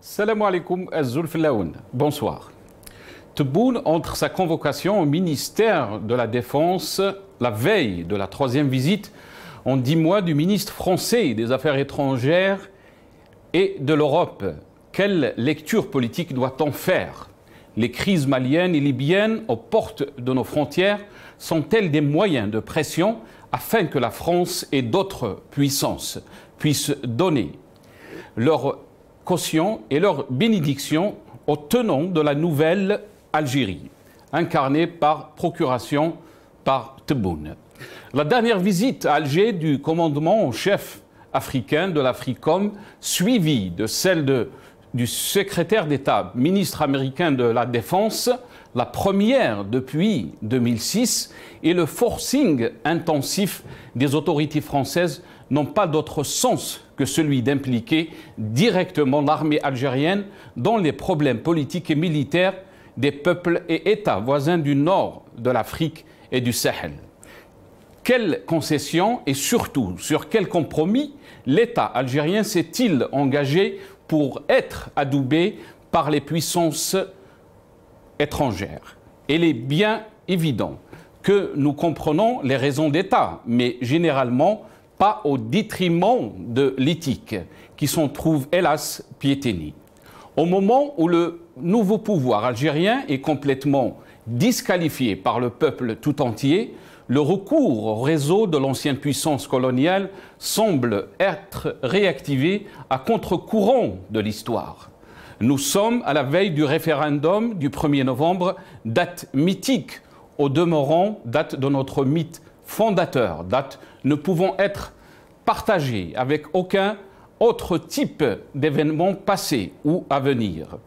Salam alaikum az-Zulfilaoun. Bonsoir. Tebboune entre sa convocation au ministère de la Défense la veille de la troisième visite en 10 mois du ministre français des Affaires étrangères et de l'Europe. Quelle lecture politique doit-on faire? Les crises maliennes et libyennes aux portes de nos frontières sont-elles des moyens de pression afin que la France et d'autres puissances puissent donner leur caution et leur bénédiction aux tenants de la nouvelle Algérie, incarnée par procuration par Tebboune? La dernière visite à Alger du commandement en chef africain de l'Africom, suivie de celle du secrétaire d'État, ministre américain de la Défense, la première depuis 2006, et le forcing intensif des autorités françaises n'ont pas d'autre sens que celui d'impliquer directement l'armée algérienne dans les problèmes politiques et militaires des peuples et États voisins du nord de l'Afrique et du Sahel. Quelles concessions et surtout sur quel compromis l'État algérien s'est-il engagé pour être adoubé par les puissances étrangères? Il est bien évident que nous comprenons les raisons d'État, mais généralement pas au détriment de l'éthique, qui s'en trouve hélas piétinée. Au moment où le nouveau pouvoir algérien est complètement disqualifié par le peuple tout entier, le recours au réseau de l'ancienne puissance coloniale semble être réactivé à contre-courant de l'histoire. Nous sommes à la veille du référendum du 1er novembre, date mythique, au demeurant date de notre mythe fondateur, date ne pouvant être partagée avec aucun autre type d'événement passé ou à venir.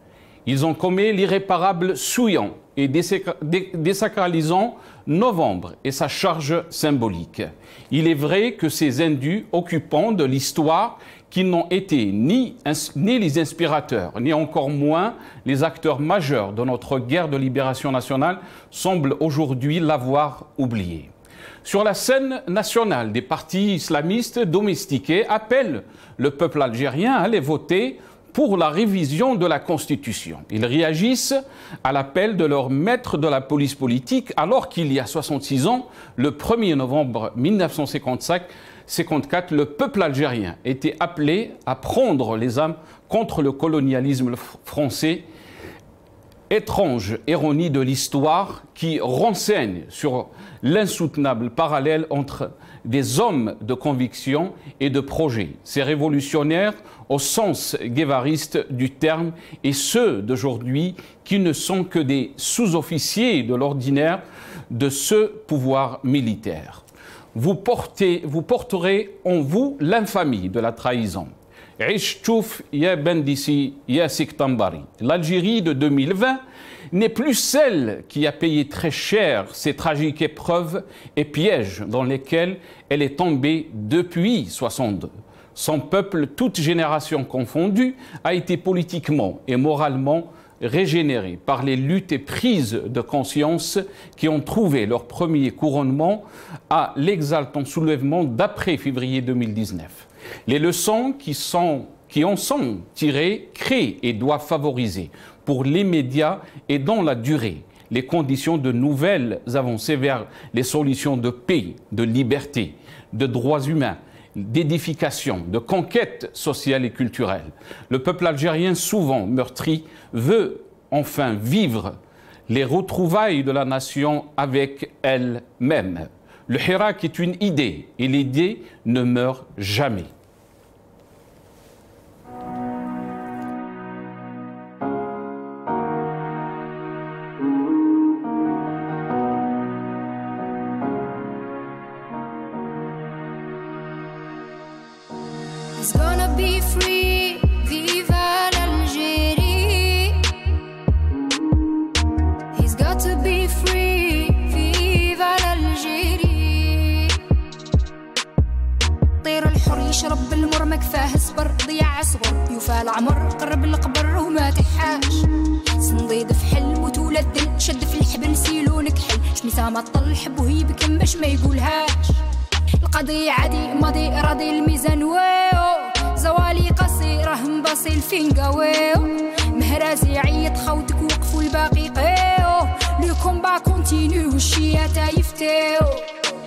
Ils ont commis l'irréparable souillant et désacralisant novembre et sa charge symbolique. Il est vrai que ces indus occupants de l'histoire, qui n'ont été ni les inspirateurs, ni encore moins les acteurs majeurs de notre guerre de libération nationale, semblent aujourd'hui l'avoir oublié. Sur la scène nationale, des partis islamistes domestiqués appellent le peuple algérien à aller voter pour la révision de la Constitution. Ils réagissent à l'appel de leur maître de la police politique, alors qu'il y a 66 ans, le 1er novembre 1954, le peuple algérien était appelé à prendre les armes contre le colonialisme français. Étrange ironie de l'histoire qui renseigne sur l'insoutenable parallèle entre des hommes de conviction et de projet, ces révolutionnaires au sens guévariste du terme et ceux d'aujourd'hui qui ne sont que des sous-officiers de l'ordinaire de ce pouvoir militaire. Vous porterez en vous l'infamie de la trahison. L'Algérie de 2020 n'est plus celle qui a payé très cher ces tragiques épreuves et pièges dans lesquels elle est tombée depuis 62. Son peuple, toute génération confondue, a été politiquement et moralement régénéré par les luttes et prises de conscience qui ont trouvé leur premier couronnement à l'exaltant soulèvement d'après février 2019. Les leçons qui en sont tirées créent et doivent favoriser pour les médias et dans la durée les conditions de nouvelles avancées vers les solutions de paix, de liberté, de droits humains, d'édification, de conquête sociale et culturelle. Le peuple algérien, souvent meurtri, veut enfin vivre les retrouvailles de la nation avec elle-même. Le Hirak est une idée et l'idée ne meurt jamais. He's gonna be free, viva l'Algérie. He's got to be free, viva l'Algérie. طير الحر يشرب المر ما كفاه صبر ضياع صغر يوفى العمر قرب القبر وما تحاش صنديد في حل وتولد دل شد في الحبل سيلونك حل شميسة ما طل حبه يبكم باش ما يقولهاش القضية عادي ماضي راضي الميزان ويو زوالي قصيرة دراهم باصي فين قاويو مهرازي عيط خوتك وقفوا الباقي قيو لو كومبا كونتينيو والشياتا يفتيو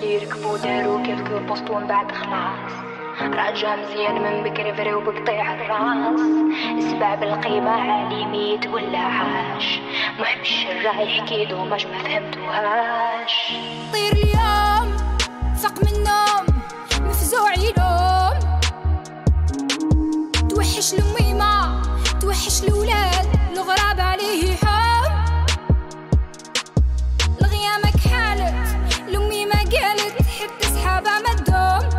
اللي ركبوا داروا كيلكو بوستو من بعد خلاص راجع مزيان من بكري فري وبقطيع الراس سبع بالقيمة عالي ميت ولا عاش محب الشر رايح كيدو ماش ما فهمتوهاش طير اليوم فق من النوم مفزوع يلوم توحش الأميمة توحش الولاد الغراب عليه حوم الغيامك حالت الأمي ما قالت حتى صحابها ما تدوم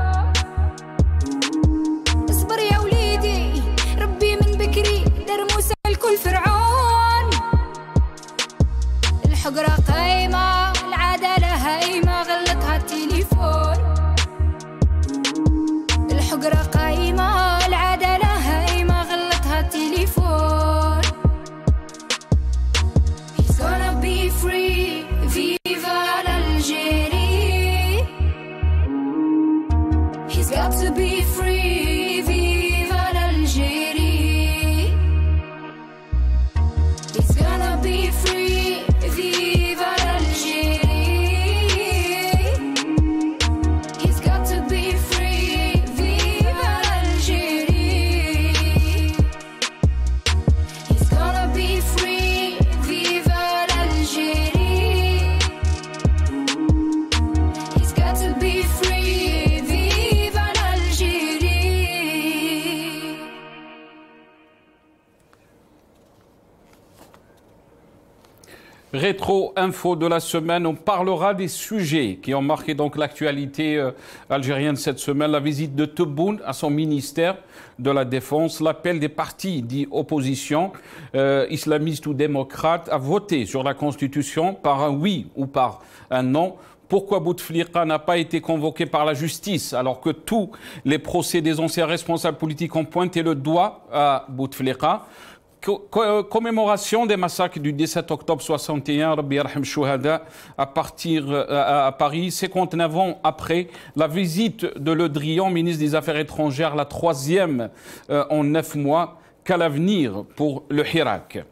اصبر يا وليدي ربي من بكري دار موسى الكل فرعون الحقرة قايمة العدالة هايمة غلطها التليفون الحقرة قايمة العدالة هايمة غلطها التليفون He's gonna be free Viva l'Algérie He's got to be free Viva l'Algérie He's gonna be free Viva l'Algérie He's got to be free Viva l'Algérie He's gonna be free Viva l'Algérie He's got to be free Viva l'Algérie Rétro-info de la semaine, on parlera des sujets qui ont marqué donc l'actualité algérienne cette semaine. La visite de Tebboune à son ministère de la Défense, l'appel des partis dits opposition, islamistes ou démocrates, à voter sur la Constitution par un oui ou par un non. Pourquoi Bouteflika n'a pas été convoqué par la justice alors que tous les procès des anciens responsables politiques ont pointé le doigt à Bouteflika? Commémoration des massacres du 17 octobre 61, Rabbi Yarham Chouhada, à Paris, 59 ans après la visite de Le Drian, ministre des Affaires étrangères, la troisième en 9 mois. Quel avenir pour le Hirak?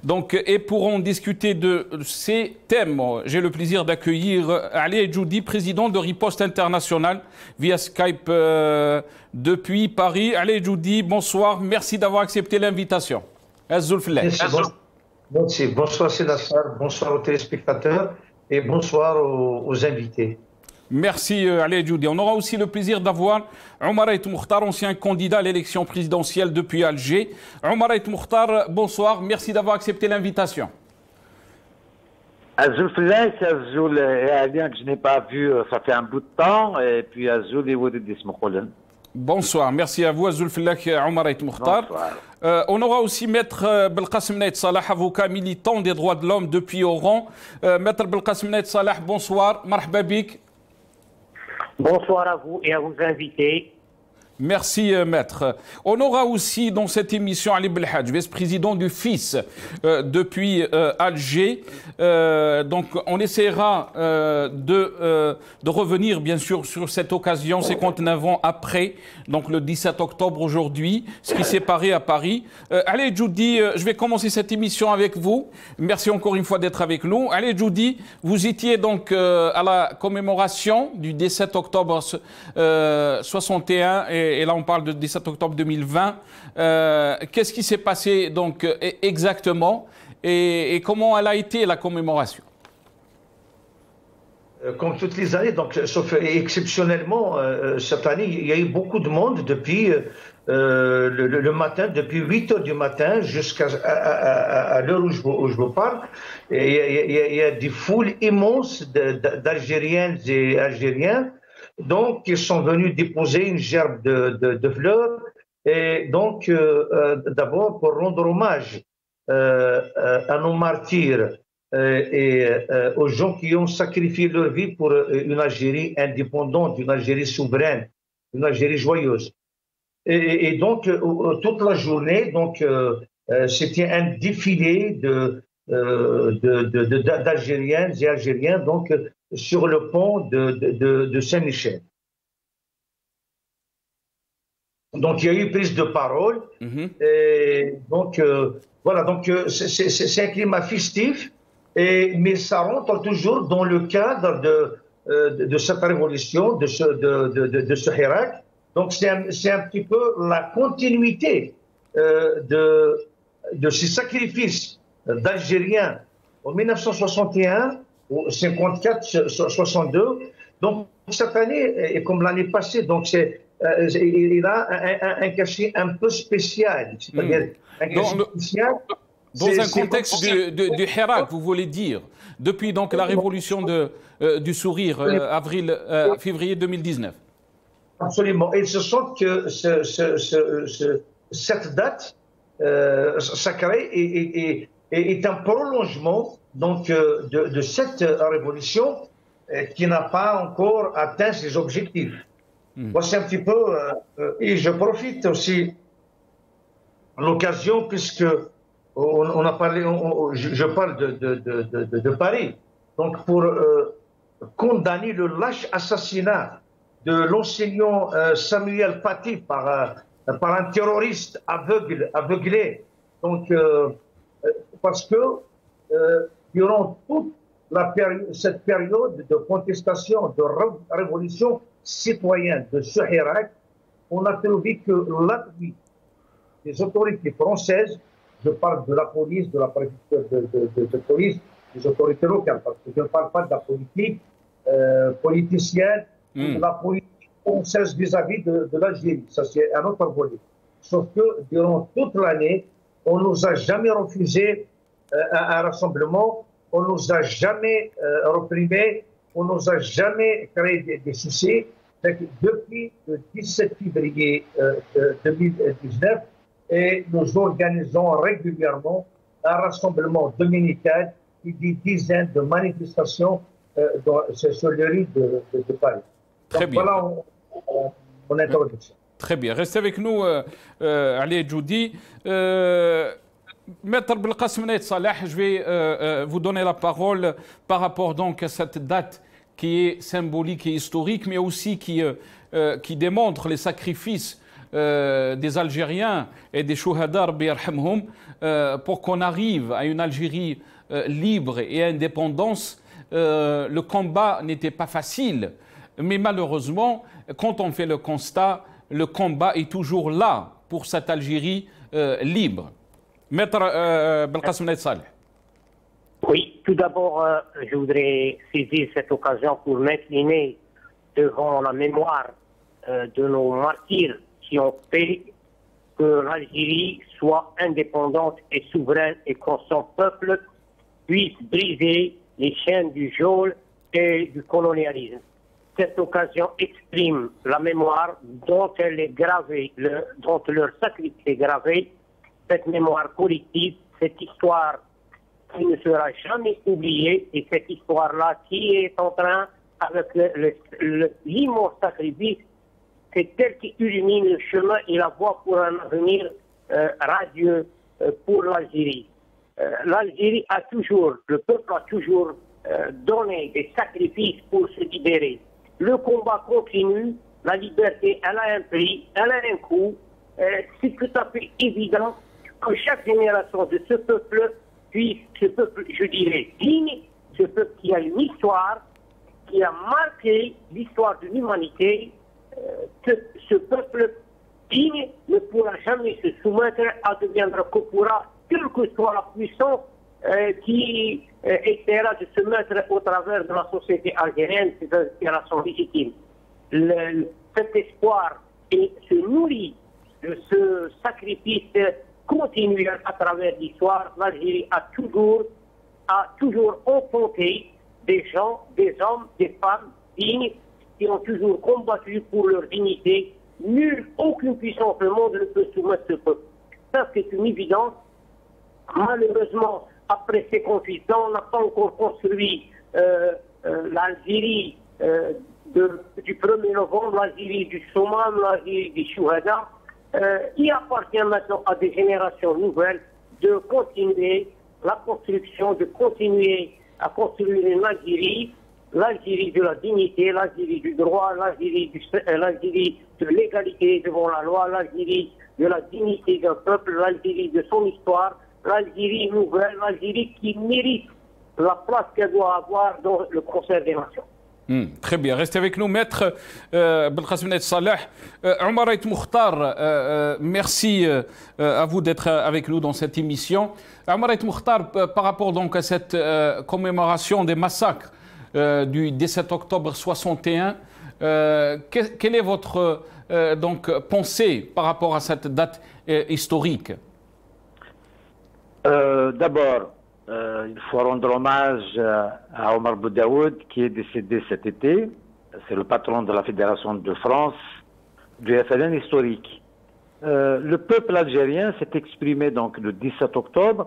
Donc, et pour en discuter de ces thèmes, j'ai le plaisir d'accueillir Ali Edjoudi, président de Riposte Internationale, via Skype depuis Paris. Ali Edjoudi, bonsoir, merci d'avoir accepté l'invitation. Merci. Bonsoir Sénassar, bonsoir aux téléspectateurs et bonsoir aux invités. Merci Ali Edjoudi. On aura aussi le plaisir d'avoir Omar Ait Moukhtar, ancien candidat à l'élection présidentielle depuis Alger. Omar Ait Moukhtar, bonsoir, merci d'avoir accepté l'invitation. Azul Fellak, Azul Alien que je n'ai pas vu, ça fait un bout de temps, et puis Azul et Woudid Ismoukhoulen. Bonsoir, merci à vous, Azul Fellak, Omar Ait Moukhtar. On aura aussi Maître Belkacem Naït Salah, avocat militant des droits de l'homme depuis Oran. Maître Belkacem Naït Salah, bonsoir, marhaba bik. Bonsoir à vous et à vos invités. Merci, maître. On aura aussi dans cette émission Ali Belhadj, vice-président du FIS depuis Alger. Donc, on essaiera de revenir, bien sûr, sur cette occasion, 59 ans après, donc le 17 octobre aujourd'hui, ce qui s'est passé à Paris. Ali Edjoudi, je vais commencer cette émission avec vous. Merci encore une fois d'être avec nous. Ali Edjoudi, vous étiez donc à la commémoration du 17 octobre 61 et là on parle de 17 octobre 2020. Qu'est-ce qui s'est passé donc exactement et comment elle a été la commémoration? Comme toutes les années, donc, sauf exceptionnellement, cette année, il y a eu beaucoup de monde depuis le matin, depuis 8 h du matin jusqu'à l'heure où je vous parle. Il y a des foules immenses d'Algériennes et Algériens. Donc, ils sont venus déposer une gerbe de fleurs. Et donc, d'abord, pour rendre hommage à nos martyrs et aux gens qui ont sacrifié leur vie pour une Algérie indépendante, une Algérie souveraine, une Algérie joyeuse. Et donc, toute la journée, donc, c'était un défilé d'Algériennes et Algériens donc, sur le pont de Saint-Michel. Donc il y a eu prise de parole. Et donc voilà, donc c'est un climat festif, mais ça rentre toujours dans le cadre de cette révolution, de ce Hirak. Donc c'est un petit peu la continuité de ces sacrifices d'Algériens en 1961, ou 54-62. Donc cette année, et comme l'année passée, donc il a un cachet un peu spécial. C'est-à-dire un cachet spécial. Dans un contexte du Hirak, vous voulez dire, depuis donc la révolution du sourire, février 2019. Absolument. Et ce sont que cette date sacrée est un prolongement donc, de cette révolution qui n'a pas encore atteint ses objectifs. Voici un petit peu, et je profite aussi de l'occasion, puisque on a parlé, je parle de Paris, donc pour condamner le lâche assassinat de l'enseignant Samuel Paty par un terroriste aveuglé. Donc, parce que durant toute cette période de contestation, de révolution citoyenne de ce Hirak, on a trouvé que l'appui des autorités françaises, je parle de la police, de la préfecture de police, des autorités locales, parce que je ne parle pas de la politique politicienne, de la politique française vis-à-vis de l'Algérie. Ça, c'est un autre volet. Sauf que durant toute l'année, on ne nous a jamais refusé un rassemblement, on ne nous a jamais reprimé, on ne nous a jamais créé des soucis. Depuis le 17 février 2019, et nous organisons régulièrement un rassemblement dominical et des dizaines de manifestations sur les rues de Paris. Très bien. Voilà mon introduction. Très bien. Restez avec nous, Ali Djoudi. Maître Belkacem Nait Salah, je vais vous donner la parole par rapport donc à cette date qui est symbolique et historique, mais aussi qui démontre les sacrifices des Algériens et des Chouhada pour qu'on arrive à une Algérie libre et indépendance. Le combat n'était pas facile, mais malheureusement, quand on fait le constat, le combat est toujours là pour cette Algérie libre. Maître Belkacem Nait Salah. Oui, tout d'abord, je voudrais saisir cette occasion pour m'incliner devant la mémoire de nos martyrs qui ont fait que l'Algérie soit indépendante et souveraine et que son peuple puisse briser les chaînes du geôle et du colonialisme. Cette occasion exprime la mémoire dont elle est gravée, dont leur sacrifice est gravé, cette mémoire collective, cette histoire qui ne sera jamais oubliée, et cette histoire-là qui est en train, avec l'immense sacrifice, c'est elle qui illumine le chemin et la voie pour un avenir radieux pour l'Algérie. L'Algérie a toujours, le peuple a toujours donné des sacrifices pour se libérer. Le combat continue, la liberté, elle a un prix, elle a un coût. C'est tout à fait évident que chaque génération de ce peuple puisse, ce peuple, je dirais, digne, ce peuple qui a une histoire, qui a marqué l'histoire de l'humanité, ce peuple digne ne pourra jamais se soumettre à deviendre que pourra, quelle que soit la puissance qui essaiera de se mettre au travers de la société algérienne, ces aspirations légitimes. Cet espoir se nourrit de ce sacrifice continu à travers l'histoire. L'Algérie a toujours enfanté des gens, des hommes, des femmes dignes qui ont toujours combattu pour leur dignité. Aucune puissance au monde ne peut soumettre ce peuple. Ça, c'est une évidence. Malheureusement, après 58 ans, on n'a pas encore construit l'Algérie du 1er novembre, l'Algérie du Sommam, l'Algérie du Chouhada. Il appartient maintenant à des générations nouvelles de continuer la construction, de continuer à construire une Algérie l'Algérie de la dignité, l'Algérie du droit, l'Algérie de l'égalité devant la loi, l'Algérie de la dignité d'un peuple, l'Algérie de son histoire, l'Algérie nouvelle, l'Algérie qui mérite la place qu'elle doit avoir dans le concert des nations. Très bien. Restez avec nous, maître Belkacem Saleh. Omar Ait Mokhtar, merci à vous d'être avec nous dans cette émission. Omar Ait Mokhtar, par rapport donc à cette commémoration des massacres du 17 octobre 61, quelle est votre donc, pensée par rapport à cette date historique? D'abord, il faut rendre hommage à Omar Boudaoud qui est décédé cet été. C'est le patron de la Fédération de France du FLN historique. Le peuple algérien s'est exprimé donc le 17 octobre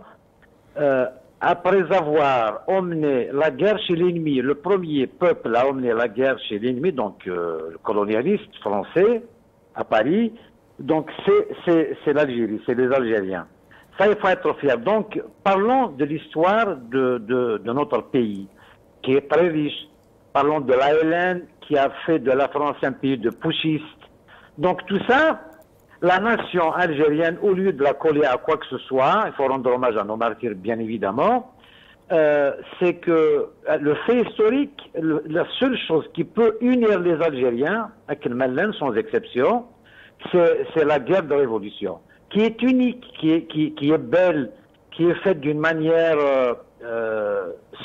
après avoir emmené la guerre chez l'ennemi. Le premier peuple à emmener la guerre chez l'ennemi, donc le colonialiste français à Paris. Donc c'est l'Algérie, c'est les Algériens. Ça, il faut être fier. Donc, parlons de l'histoire de notre pays, qui est très riche. Parlons de l'ALN, qui a fait de la France un pays de putschistes. Donc, tout ça, la nation algérienne, au lieu de la coller à quoi que ce soit, il faut rendre hommage à nos martyrs, bien évidemment, c'est que le fait historique, la seule chose qui peut unir les Algériens, avec le Malin sans exception, c'est la guerre de révolution, qui est unique, qui est belle, qui est faite d'une manière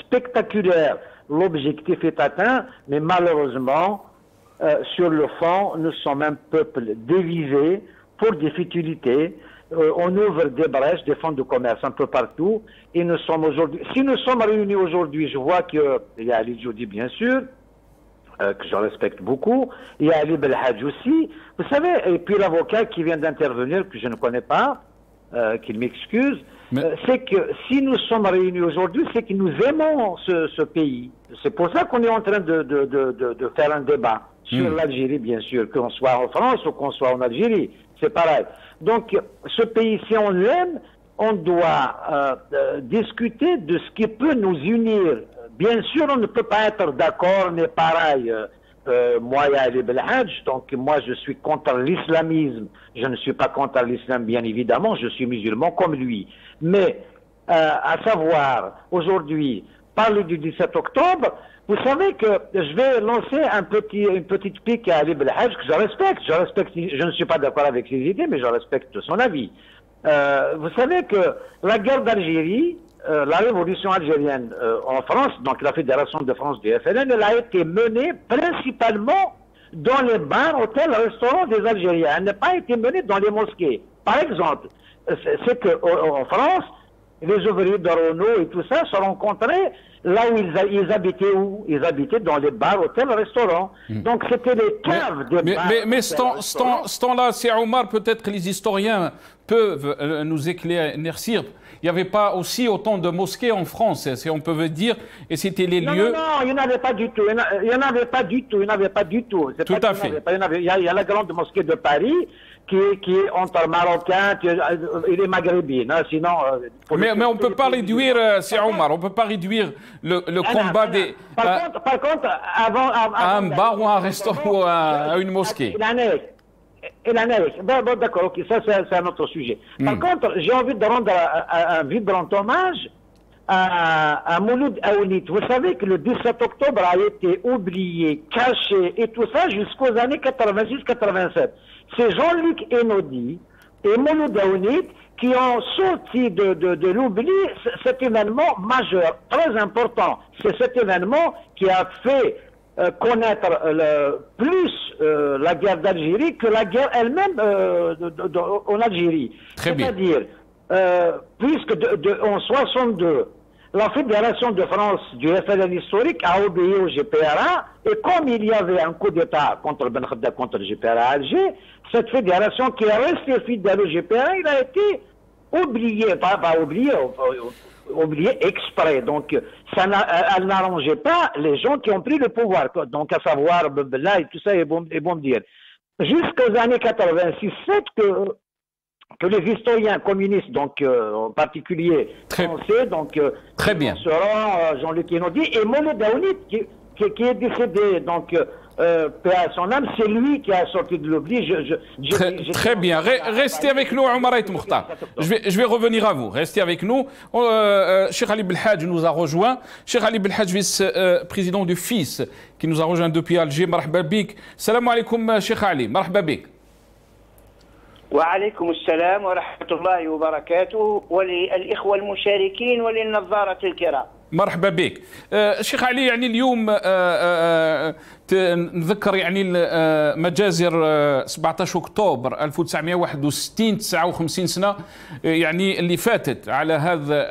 spectaculaire. L'objectif est atteint, mais malheureusement, sur le fond, nous sommes un peuple dévisé pour des futilités. On ouvre des brèches, des fonds de commerce un peu partout, et nous sommes aujourd'hui. Si nous sommes réunis aujourd'hui, je vois qu'il y a Ali Djoudi, bien sûr, que je respecte beaucoup. Il y a Ali Belhadj aussi. Vous savez, et puis l'avocat qui vient d'intervenir, que je ne connais pas, qu'il m'excuse, c'est que si nous sommes réunis aujourd'hui, c'est que nous aimons ce pays. C'est pour ça qu'on est en train de faire un débat sur l'Algérie, bien sûr, qu'on soit en France ou qu'on soit en Algérie. C'est pareil. Donc, ce pays, si on l'aime, on doit discuter de ce qui peut nous unir. Bien sûr, on ne peut pas être d'accord, mais pareil. Moi, il y a Ali Belhadj, donc moi, je suis contre l'islamisme. Je ne suis pas contre l'islam, bien évidemment, je suis musulman comme lui. Mais, à savoir, aujourd'hui, parler du 17 octobre, vous savez que je vais lancer une petite pique à Ali Belhadj que je respecte. Je ne suis pas d'accord avec ses idées, mais je respecte son avis. Vous savez que la guerre d'Algérie, la révolution algérienne en France, donc la Fédération de France du FLN, elle a été menée principalement dans les bars, hôtels, restaurants des Algériens. Elle n'a pas été menée dans les mosquées. Par exemple, c'est qu'en France, les ouvriers de Renault et tout ça se rencontraient là où ils habitaient, ils habitaient dans les bars, hôtels, restaurants. Donc c'était les caves des bars. Mais ce temps-là, c'est Omar, peut-être que les historiens peuvent nous éclaircir. Il n'y avait pas aussi autant de mosquées en France, si on peut dire, et c'était les lieux... Non, il n'y en avait pas du tout. Il n'y en avait pas du tout. Tout à fait. Il y a la grande mosquée de Paris qui est entre Marocains et les Maghrébines. Hein, sinon, mais on ne peut pas réduire, c'est Omar, on ne peut pas réduire le combat des... Par contre, avant à un bar ou à un restaurant ou à une mosquée. Bon, d'accord, ok, ça c'est un autre sujet. Par contre, j'ai envie de rendre un vibrant hommage à Mouloud Aounit. Vous savez que le 17 octobre a été oublié, caché et tout ça jusqu'aux années 86-87. C'est Jean-Luc Enodi et Mouloud Aounit qui ont sorti de l'oubli cet événement majeur, très important. C'est cet événement qui a fait connaître plus la guerre d'Algérie que la guerre elle-même en Algérie. C'est-à-dire, puisque en 62, la Fédération de France du FLN historique a obéi au GPRA, et comme il y avait un coup d'État contre Ben Khadda, contre le GPRA à Alger, cette fédération qui est restée fidèle au GPRA, il a été oubliée, pas oublié exprès. Donc, elle n'arrangeait pas les gens qui ont pris le pouvoir. Donc, à savoir, là et tout ça, est bon de dire. Jusqu'aux années 86-7, que les historiens communistes, donc en particulier français, donc très bien, Jean-Luc Enodi et Mouloud Aounit, qui est décédé. Donc, paix à son âme, c'est lui qui a sorti de l'oubli. Très bien. Restez avec nous, Omar Ait Mokhtar. Je vais revenir à vous. Restez avec nous. Cheikh Ali Belhadj nous a rejoint. Cheikh Ali Belhadj, vice-président du FIS, qui nous a rejoint depuis Alger. Marhaba bik. Salam alaikum, Cheikh Ali. Marhaba bik. وعليكم السلام ورحمة الله وبركاته وللإخوة المشاركين وللنظارة الكرام. مرحبا بك. شيخ علي، يعني اليوم نذكر يعني مجازر 17 أكتوبر 1961، 59 سنة يعني اللي فاتت على هذا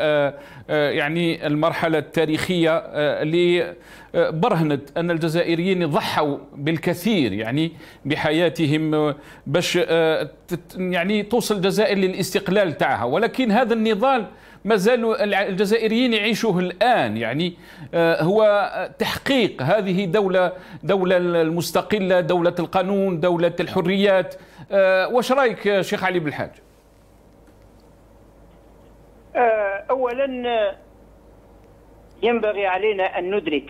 يعني المرحلة التاريخية اللي برهنت أن الجزائريين ضحوا بالكثير يعني بحياتهم باش يعني توصل الجزائر للاستقلال تاعها، ولكن هذا النضال ما زال الجزائريين يعيشوه الآن. يعني هو تحقيق هذه دولة المستقلة، دولة القانون، دولة الحريات. واش رايك شيخ علي بالحاج؟ أولا ينبغي علينا أن ندرك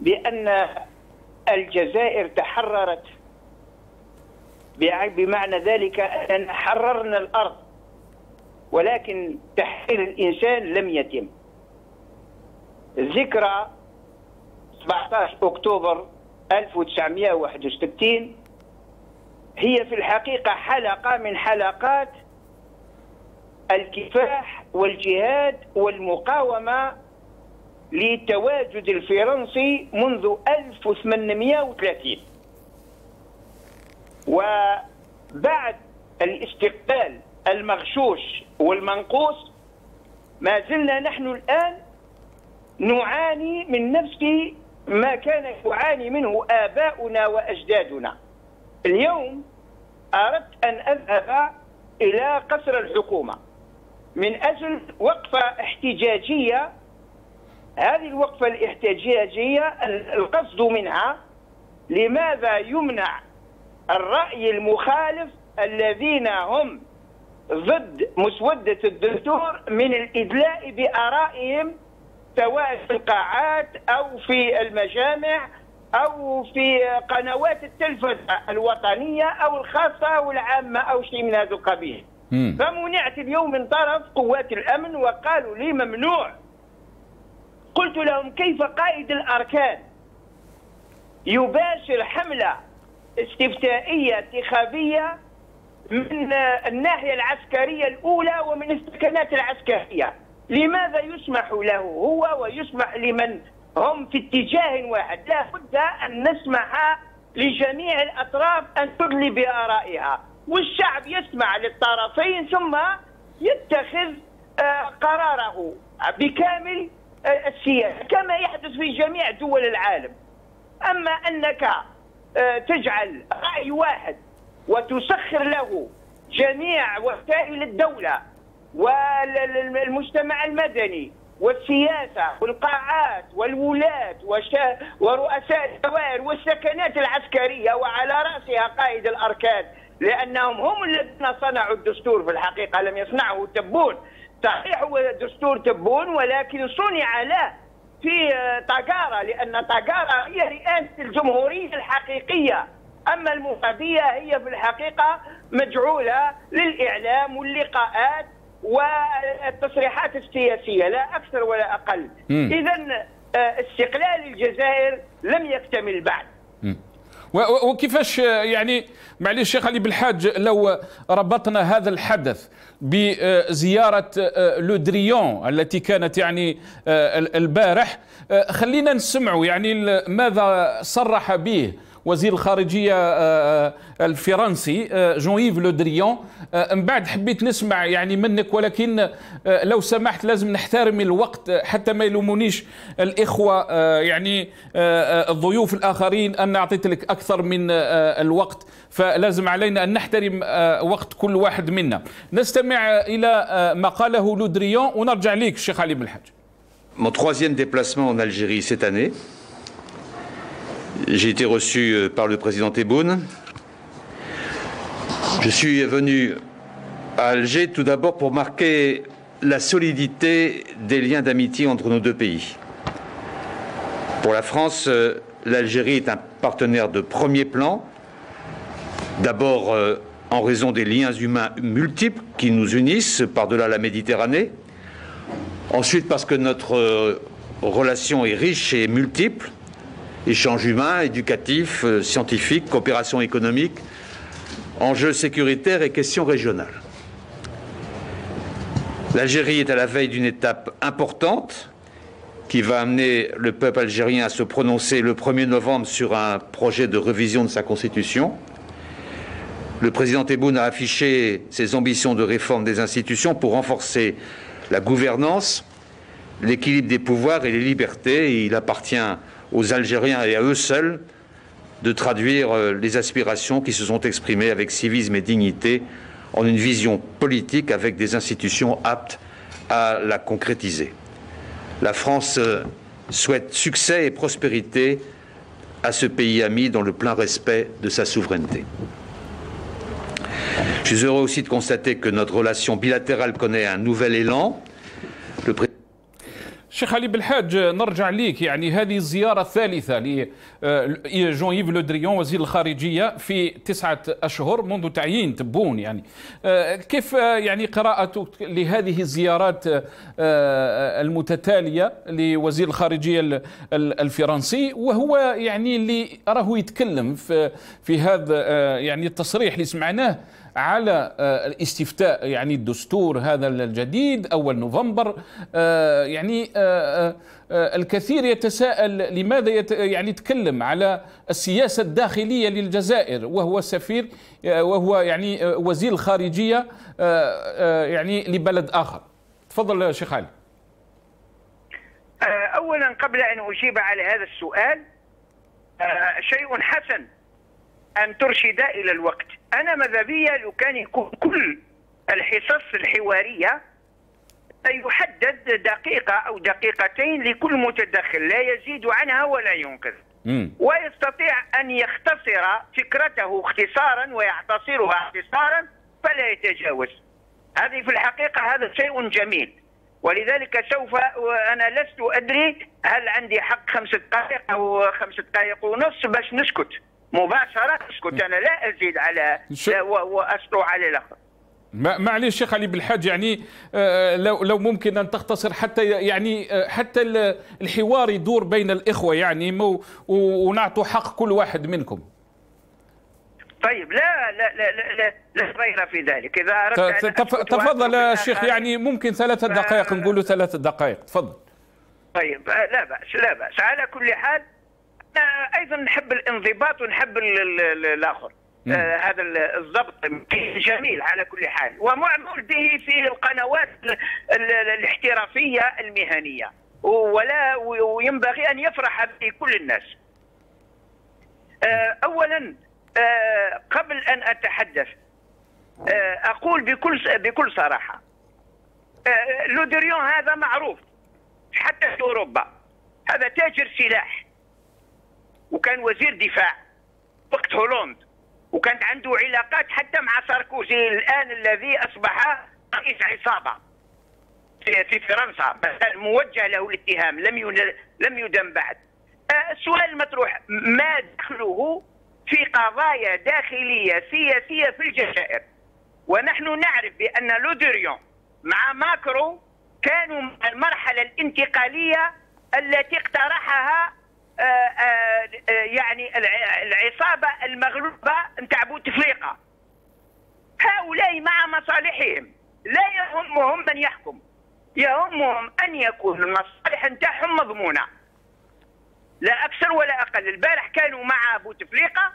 بأن الجزائر تحررت، بمعنى ذلك أن حررنا الأرض، ولكن تحرير الإنسان لم يتم. ذكرى 17 أكتوبر 1961 هي في الحقيقة حلقة من حلقات الكفاح والجهاد والمقاومة للتواجد الفرنسي منذ 1830. وبعد الاستقلال المغشوش والمنقوص ما زلنا نحن الآن نعاني من نفس ما كان يعاني منه آباؤنا وأجدادنا. اليوم أردت أن أذهب إلى قصر الحكومة من أجل وقفة احتجاجية. هذه الوقفة الاحتجاجية القصد منها لماذا يمنع الرأي المخالف الذين هم ضد مسودة الدستور من الإدلاء بآرائهم، سواء في القاعات أو في المجامع أو في قنوات التلفزة الوطنية أو الخاصة والعامة أو شيء من هذا القبيل. فمنعت اليوم من طرف قوات الأمن وقالوا لي ممنوع. قلت لهم كيف قائد الأركان يباشر حملة استفتائية انتخابية من الناحية العسكرية الأولى ومن السكنات العسكرية؟ لماذا يسمح له هو ويسمح لمن هم في اتجاه واحد؟ لا بد أن نسمح لجميع الأطراف أن تدلي بآرائها، والشعب يسمع للطرفين ثم يتخذ قراره بكامل السياسة كما يحدث في جميع دول العالم. أما أنك تجعل رأي واحد وتسخر له جميع وسائل الدولة والمجتمع المدني والسياسة والقاعات والولاة ورؤساء الدوائر والسكنات العسكرية وعلى رأسها قائد الأركان، لأنهم هم الذين صنعوا الدستور. في الحقيقة لم يصنعه تبون، صحيح هو دستور تبون ولكن صنع له في طاقارة، لأن طاقارة هي رئاسة الجمهورية الحقيقية، أما المفادية هي في الحقيقة مجعولة للإعلام واللقاءات والتصريحات السياسية لا أكثر ولا أقل. إذن استقلال الجزائر لم يكتمل بعد. وكيفاش يعني معليش شيخ علي بالحاج لو ربطنا هذا الحدث بزيارة لودريون التي كانت يعني البارح، خلينا نسمعوا يعني ماذا صرح به وزير الخارجية الفرنسي جون إيف لودريون. من بعد حبيت نسمع يعني منك، ولكن لو سمحت لازم نحترم الوقت حتى ما يلومونيش الإخوة يعني الضيوف الآخرين أن أعطيت لك أكثر من الوقت، فلازم علينا أن نحترم وقت كل واحد منا. نستمع إلى ما قاله لودريون ونرجع ليك الشيخ علي بالحاج. Mon troisième déplacement en Algérie cette année. J'ai été reçu par le président Tebboune. Je suis venu à Alger tout d'abord pour marquer la solidité des liens d'amitié entre nos deux pays. Pour la France, l'Algérie est un partenaire de premier plan, d'abord en raison des liens humains multiples qui nous unissent par-delà la Méditerranée, ensuite parce que notre relation est riche et multiple, échanges humains, éducatifs, scientifiques, coopération économique, enjeux sécuritaires et questions régionales. L'Algérie est à la veille d'une étape importante qui va amener le peuple algérien à se prononcer le 1er novembre sur un projet de révision de sa constitution. Le président Tebboune a affiché ses ambitions de réforme des institutions pour renforcer la gouvernance, l'équilibre des pouvoirs et les libertés. Et il appartient aux Algériens et à eux seuls de traduire les aspirations qui se sont exprimées avec civisme et dignité en une vision politique avec des institutions aptes à la concrétiser. La France souhaite succès et prospérité à ce pays ami dans le plein respect de sa souveraineté. Je suis heureux aussi de constater que notre relation bilatérale connaît un nouvel élan. الشيخ علي بالحاج نرجع ليك، يعني هذه الزيارة الثالثة لجون يف لو دريون وزير الخارجية في 9 أشهر منذ تعيين تبون، يعني كيف يعني قراءتك لهذه الزيارات المتتالية لوزير الخارجية الفرنسي، وهو يعني اللي راه يتكلم في هذا يعني التصريح اللي سمعناه على الاستفتاء يعني الدستور هذا الجديد أول نوفمبر. يعني الكثير يتساءل لماذا يعني يتكلم على السياسة الداخلية للجزائر وهو سفير وهو يعني وزير الخارجية يعني لبلد آخر. تفضل شيخ علي. أولا قبل أن أجيب على هذا السؤال، شيء حسن أن ترشد إلى الوقت. أنا ماذا بيا لو كان يكون كل الحصص الحوارية يحدد دقيقة أو دقيقتين لكل متدخل لا يزيد عنها ولا ينقص، ويستطيع أن يختصر فكرته اختصارا ويعتصرها اختصارا فلا يتجاوز. هذه في الحقيقة هذا شيء جميل، ولذلك سوف أنا لست أدري هل عندي حق 5 دقائق أو 5 دقائق ونص باش نسكت مباشرة. اسكت، أنا لا أزيد على وأسطو على الآخر. معليش شيخ علي بالحاج، يعني لو ممكن أن تختصر حتى يعني حتى الحوار يدور بين الإخوة يعني ونعطوا حق كل واحد منكم. طيب لا لا لا لا لا غير في ذلك. إذا أردت تفضل يا شيخ، يعني ممكن 3 دقائق، نقولوا 3 دقائق، تفضل. طيب لا بأس لا بأس. على كل حال أيضا نحب الانضباط ونحب الآخر. هذا الضبط جميل على كل حال، ومعمول به في القنوات الاحترافية المهنية، وينبغي أن يفرح به كل الناس. أولا قبل أن أتحدث أقول بكل صراحة، لو دريون هذا معروف حتى في أوروبا، هذا تاجر سلاح، وكان وزير دفاع وقت هولوند، وكانت عنده علاقات حتى مع ساركوزي الآن الذي أصبح رئيس عصابة في فرنسا، موجه له الاتهام لم يدم بعد. السؤال المطروح، ما دخله في قضايا داخلية سياسية في الجزائر؟ ونحن نعرف بأن لو دريون مع ماكرو كانوا مع المرحلة الانتقالية التي اقترحها يعني العصابة المغلوبة نتاع بوتفليقة. هؤلاء مع مصالحهم، لا يهمهم من يحكم، يهمهم أن يكون المصالح نتاعهم مضمونة، لا أكثر ولا أقل. البارح كانوا مع بوتفليقة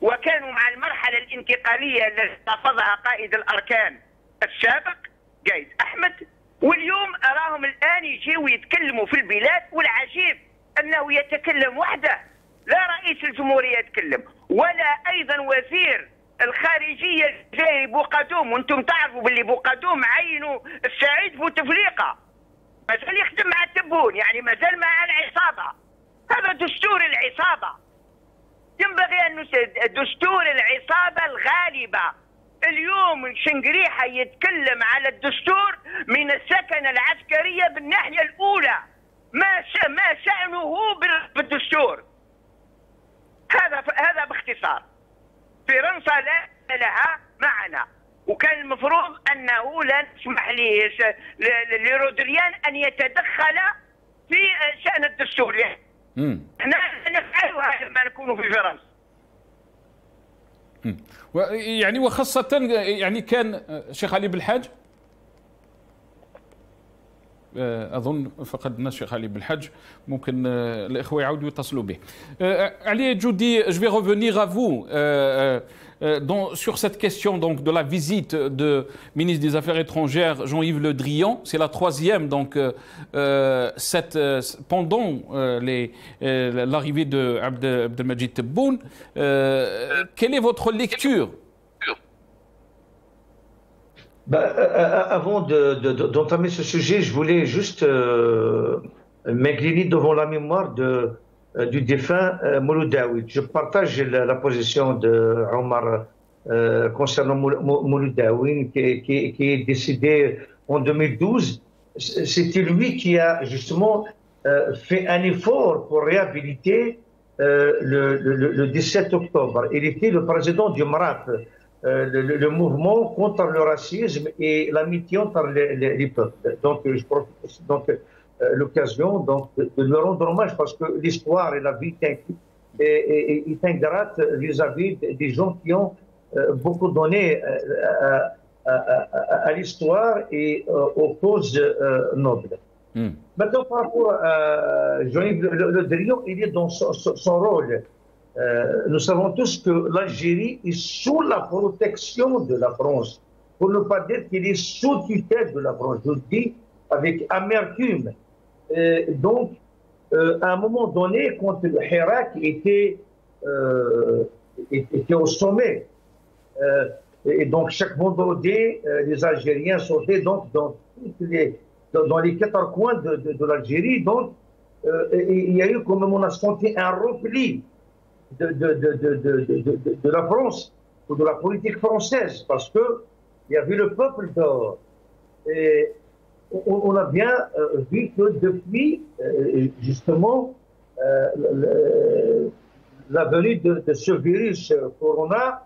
وكانوا مع المرحلة الانتقالية التي رفضها قائد الأركان السابق قايد أحمد، واليوم أراهم الآن يجيوا يتكلموا في البلاد. والعجيب أنه يتكلم وحده، لا رئيس الجمهورية يتكلم ولا أيضا وزير الخارجية الجزائري بوقدوم. وانتم تعرفوا باللي بوقدوم عينوا السعيد بوتفليقة، مازال يخدم مع التبون، يعني مازال مع العصابة. هذا دستور العصابة، ينبغي أن دستور العصابة الغالبة. اليوم شنقريحة يتكلم على الدستور من السكنة العسكرية بالناحية الأولى، ما شأنه بالدستور. هذا باختصار. فرنسا لا لها معنا، وكان المفروض أنه لا نسمح لرودريان أن يتدخل في شأن الدستور. احنا نفعلها لما نكون في فرنسا. يعني وخاصة يعني كان الشيخ علي بالحاج، أظن فقدنا الشيخ علي بالحاج، ممكن الإخوة يعودوا يتصلوا به. Ali Djoudi, je vais revenir à vous sur cette question donc, de la visite du ministre des Affaires étrangères Jean-Yves Le Drian. C'est la troisième donc, pendant l'arrivée de Abdelmadjid Tebboune. Quelle est votre lecture? Avant d'entamer ce sujet, je voulais juste m'incliner devant la mémoire du défunt Mouloud Daoud. Je partage la position de Omar concernant Mouloud Daoud qui est décédé en 2012. C'était lui qui a justement fait un effort pour réhabiliter le 17 octobre. Il était le président du MRAP. Le mouvement contre le racisme et l'amitié entre les peuples. Donc, je profite de l'occasion de lui rendre hommage parce que l'histoire et la vie est ingrate vis-à-vis des gens qui ont beaucoup donné à l'histoire et aux causes nobles. Maintenant, par rapport à Jean-Yves Le Drian, il est dans son rôle. Nous savons tous que l'Algérie est sous la protection de la France, pour ne pas dire qu'il est sous tutelle de la France. Je le dis avec amertume. Donc, à un moment donné, quand le Hirak était au sommet, et donc chaque vendredi, les Algériens sautaient donc dans les quatre coins de l'Algérie. Donc, il y a eu, comme on a senti, un repli de la France ou de la politique française, parce qu'il y avait le peuple dehors. Et on a bien vu que depuis, justement, la venue de ce virus Corona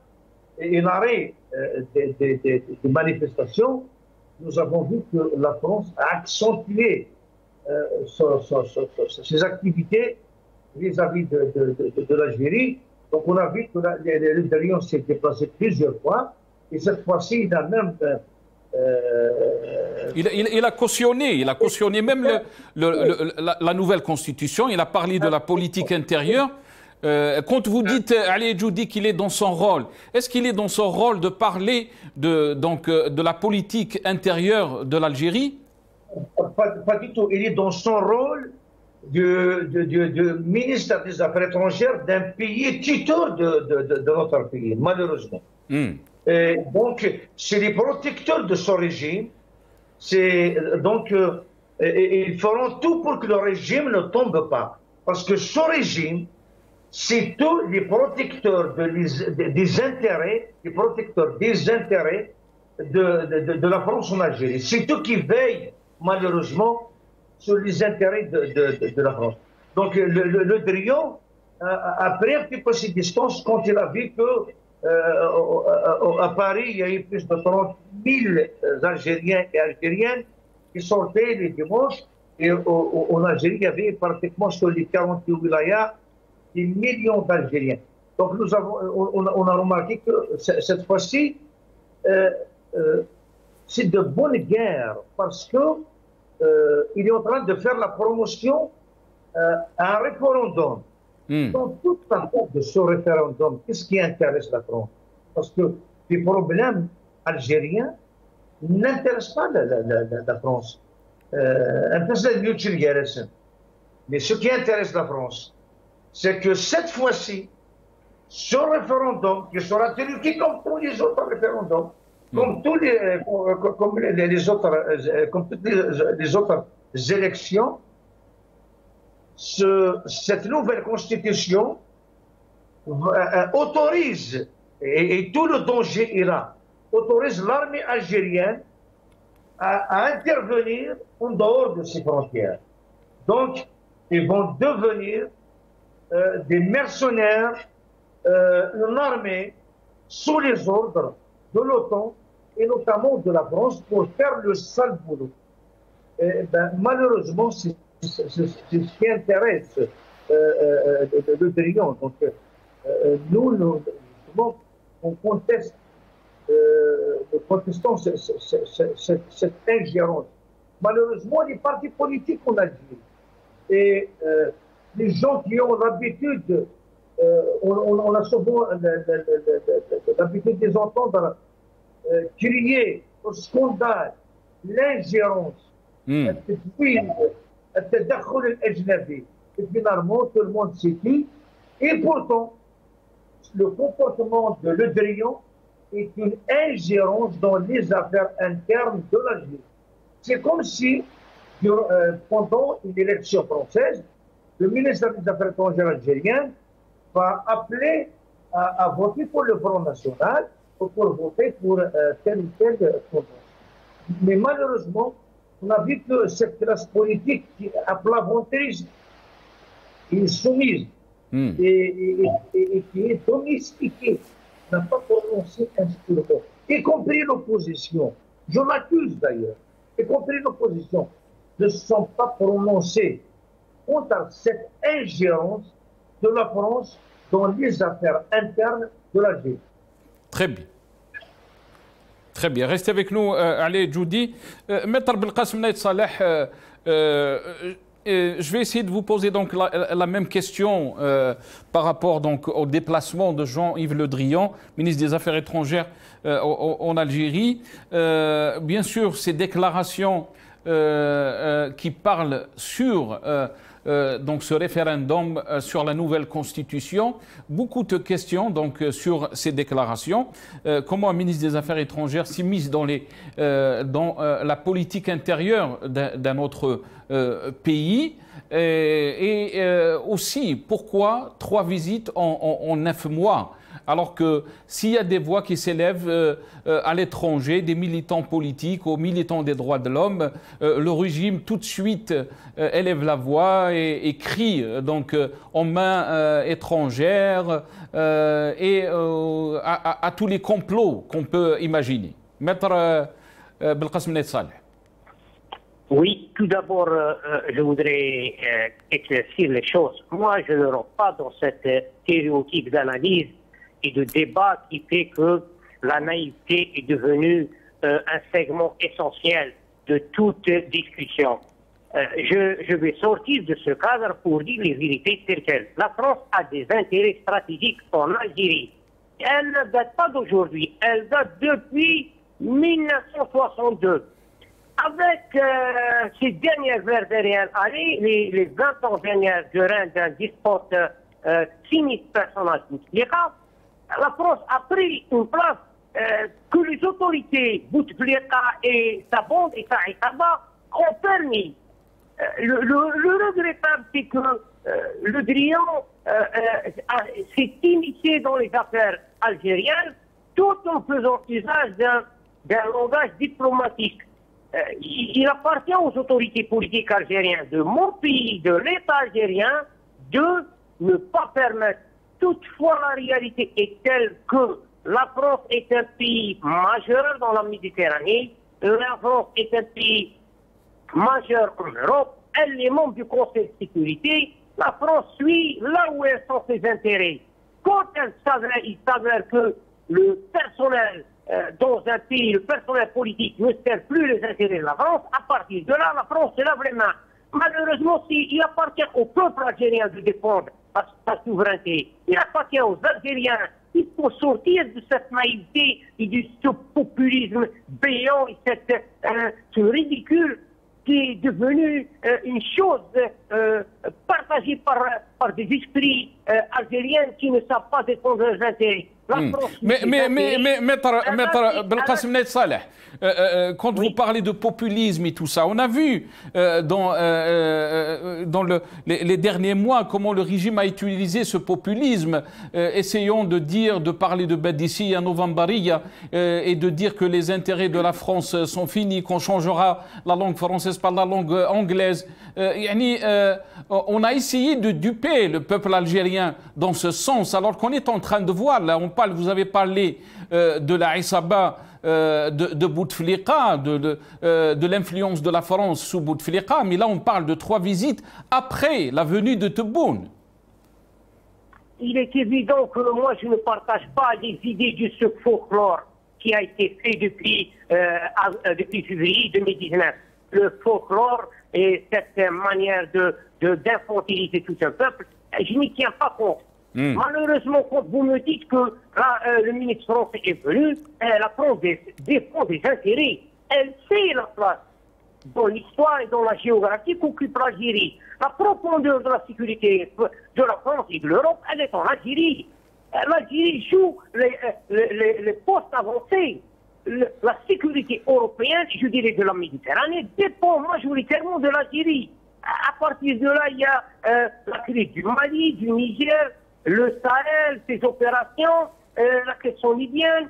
et l'arrêt des manifestations, nous avons vu que la France a accentué ses activités vis-à-vis de l'Algérie. Donc on a vu que Le Drian s'est déplacé plusieurs fois, et cette fois-ci, il a même... Il a cautionné même la nouvelle constitution. Il a parlé de la politique intérieure. Quand vous dites, Ali Djoudi, qu'il est dans son rôle, est-ce qu'il est dans son rôle de parler de la politique intérieure de l'Algérie? Pas du tout. Il est dans son rôle de ministre des Affaires étrangères d'un pays tuteur de notre pays, malheureusement. Et donc, c'est les protecteurs de ce régime. Donc, ils feront tout pour que le régime ne tombe pas. Parce que ce régime, c'est tous les protecteurs des intérêts, les protecteurs des intérêts de la France en Algérie. C'est eux qui veillent, malheureusement, sur les intérêts de la France. Donc, le Drian a pris un petit peu ses distances quand il a vu que à Paris, il y a eu plus de 30 000 Algériens et Algériennes qui sortaient les dimanches. Et en Algérie, il y avait pratiquement sur les 48 wilayas des millions d'Algériens. Donc, on a remarqué que cette fois-ci, c'est de bonne guerre parce que il est en train de faire la promotion à un référendum. Dans toute la de ce référendum, qu'est-ce qui intéresse la France? Parce que les problèmes algériens n'intéressent pas la France. Mais ce qui intéresse la France, c'est que cette fois-ci, ce référendum, qui sera tenu comme tous les autres référendums, comme toutes les autres élections, cette nouvelle constitution autorise, et tout le danger est là, autorise l'armée algérienne à intervenir en dehors de ses frontières. Donc, ils vont devenir des mercenaires, une armée sous les ordres de l'OTAN et notamment de la France pour faire le sale boulot. Et malheureusement, c'est ce qui intéresse le Drian. Donc, nous, on conteste, nous contestons cette ingérence. Malheureusement, les partis politiques en Algérie et les gens qui ont l'habitude, on a souvent l'habitude de les entendre crier au scandale, l'ingérence, التدخل الأجنبي. Et finalement, tout le monde sait qui. Et pourtant, le comportement de Le Drian est une ingérence dans les affaires internes de l'Algérie. C'est comme si, pendant une élection française, le ministère des Affaires étrangères algérien va appeler à voter pour le Front National ou pour voter pour tel ou tel tendance. Mais malheureusement, on a vu que cette classe politique qui est à plat ventriste, qui est soumise et qui est domestiquée, n'a pas prononcé un seul mot, y compris l'opposition. Je m'accuse d'ailleurs, y compris l'opposition, ne sont pas prononcés contre cette ingérence de la France dans les affaires internes de l'Algérie. Très bien. Très bien. Restez avec nous, Ali Djoudi. Maître Belkacem Naït Saleh, je vais essayer de vous poser donc la même question par rapport donc au déplacement de Jean-Yves Le Drian, ministre des Affaires étrangères en Algérie. Bien sûr, ces déclarations qui parlent sur donc ce référendum sur la nouvelle constitution. Beaucoup de questions donc sur ces déclarations. Comment un ministre des Affaires étrangères s'immisce dans la politique intérieure d'un autre pays et aussi pourquoi 3 visites en 9 mois? Alors que s'il y a des voix qui s'élèvent à l'étranger, des militants politiques ou militants des droits de l'homme, le régime tout de suite élève la voix et crie donc en main étrangère et à tous les complots qu'on peut imaginer. Maître Belkacem Naït Saleh. Oui, tout d'abord, je voudrais éclaircir les choses. Moi, je ne rentre pas dans cette stéréotype d'analyse et de débat qui fait que la naïveté est devenue un segment essentiel de toute discussion. Je vais sortir de ce cadre pour dire les vérités telles quelles. La France a des intérêts stratégiques en Algérie. Elle ne date pas d'aujourd'hui, elle date depuis 1962. Avec ces dernières années, les 20 ans dernières du règne d'un despote sinistre personnage, la France a pris une place que les autorités, Bouteflika et sa bande et Saïtaba, ont permis. Le regrettable, c'est que Le Drian s'est initié dans les affaires algériennes tout en faisant usage d'un langage diplomatique. Il appartient aux autorités politiques algériennes de mon pays, de l'État algérien, de ne pas permettre. Toutefois, la réalité est telle que la France est un pays majeur dans la Méditerranée, la France est un pays majeur en Europe, elle est membre du Conseil de sécurité, la France suit là où sont ses intérêts. Quand il s'avère que le personnel dans un pays, le personnel politique ne sert plus les intérêts de la France, à partir de là, la France se lave les mains. Malheureusement, il appartient au peuple algérien de défendre sa souveraineté. Il appartient aux Algériens. Il faut sortir de cette naïveté et de ce populisme béant et ce ridicule qui est devenu une chose partagée par des esprits algériens qui ne savent pas défendre leurs intérêts. Maître Belkacem Nait Saleh, quand vous parlez de populisme et tout ça, on a vu dans les derniers mois comment le régime a utilisé ce populisme, essayant de parler de Badissia Novembaria et de dire que les intérêts de la France sont finis, qu'on changera la langue française par la langue anglaise. On a essayé de duper le peuple algérien dans ce sens, alors qu'on est en train de voir, là, vous avez parlé de la Isaba de Bouteflika, de l'influence de la France sous Bouteflika, mais là on parle de 3 visites après la venue de Tebboune. Il est évident que moi je ne partage pas les idées de ce folklore qui a été fait depuis février 2019. Le folklore et cette manière d'infantiliser tout un peuple, je n'y tiens pas compte. Malheureusement, quand vous me dites que le ministre français est venu, la France défend des intérêts. Elle sait la place dans l'histoire et dans la géographie qu'occupe l'Algérie. La profondeur de la sécurité de la France et de l'Europe, elle est en Algérie. L'Algérie joue les postes avancés. La sécurité européenne, je dirais de la Méditerranée, dépend majoritairement de l'Algérie. À partir de là, il y a la crise du Mali, du Niger, le Sahel, ses opérations, la question libyenne.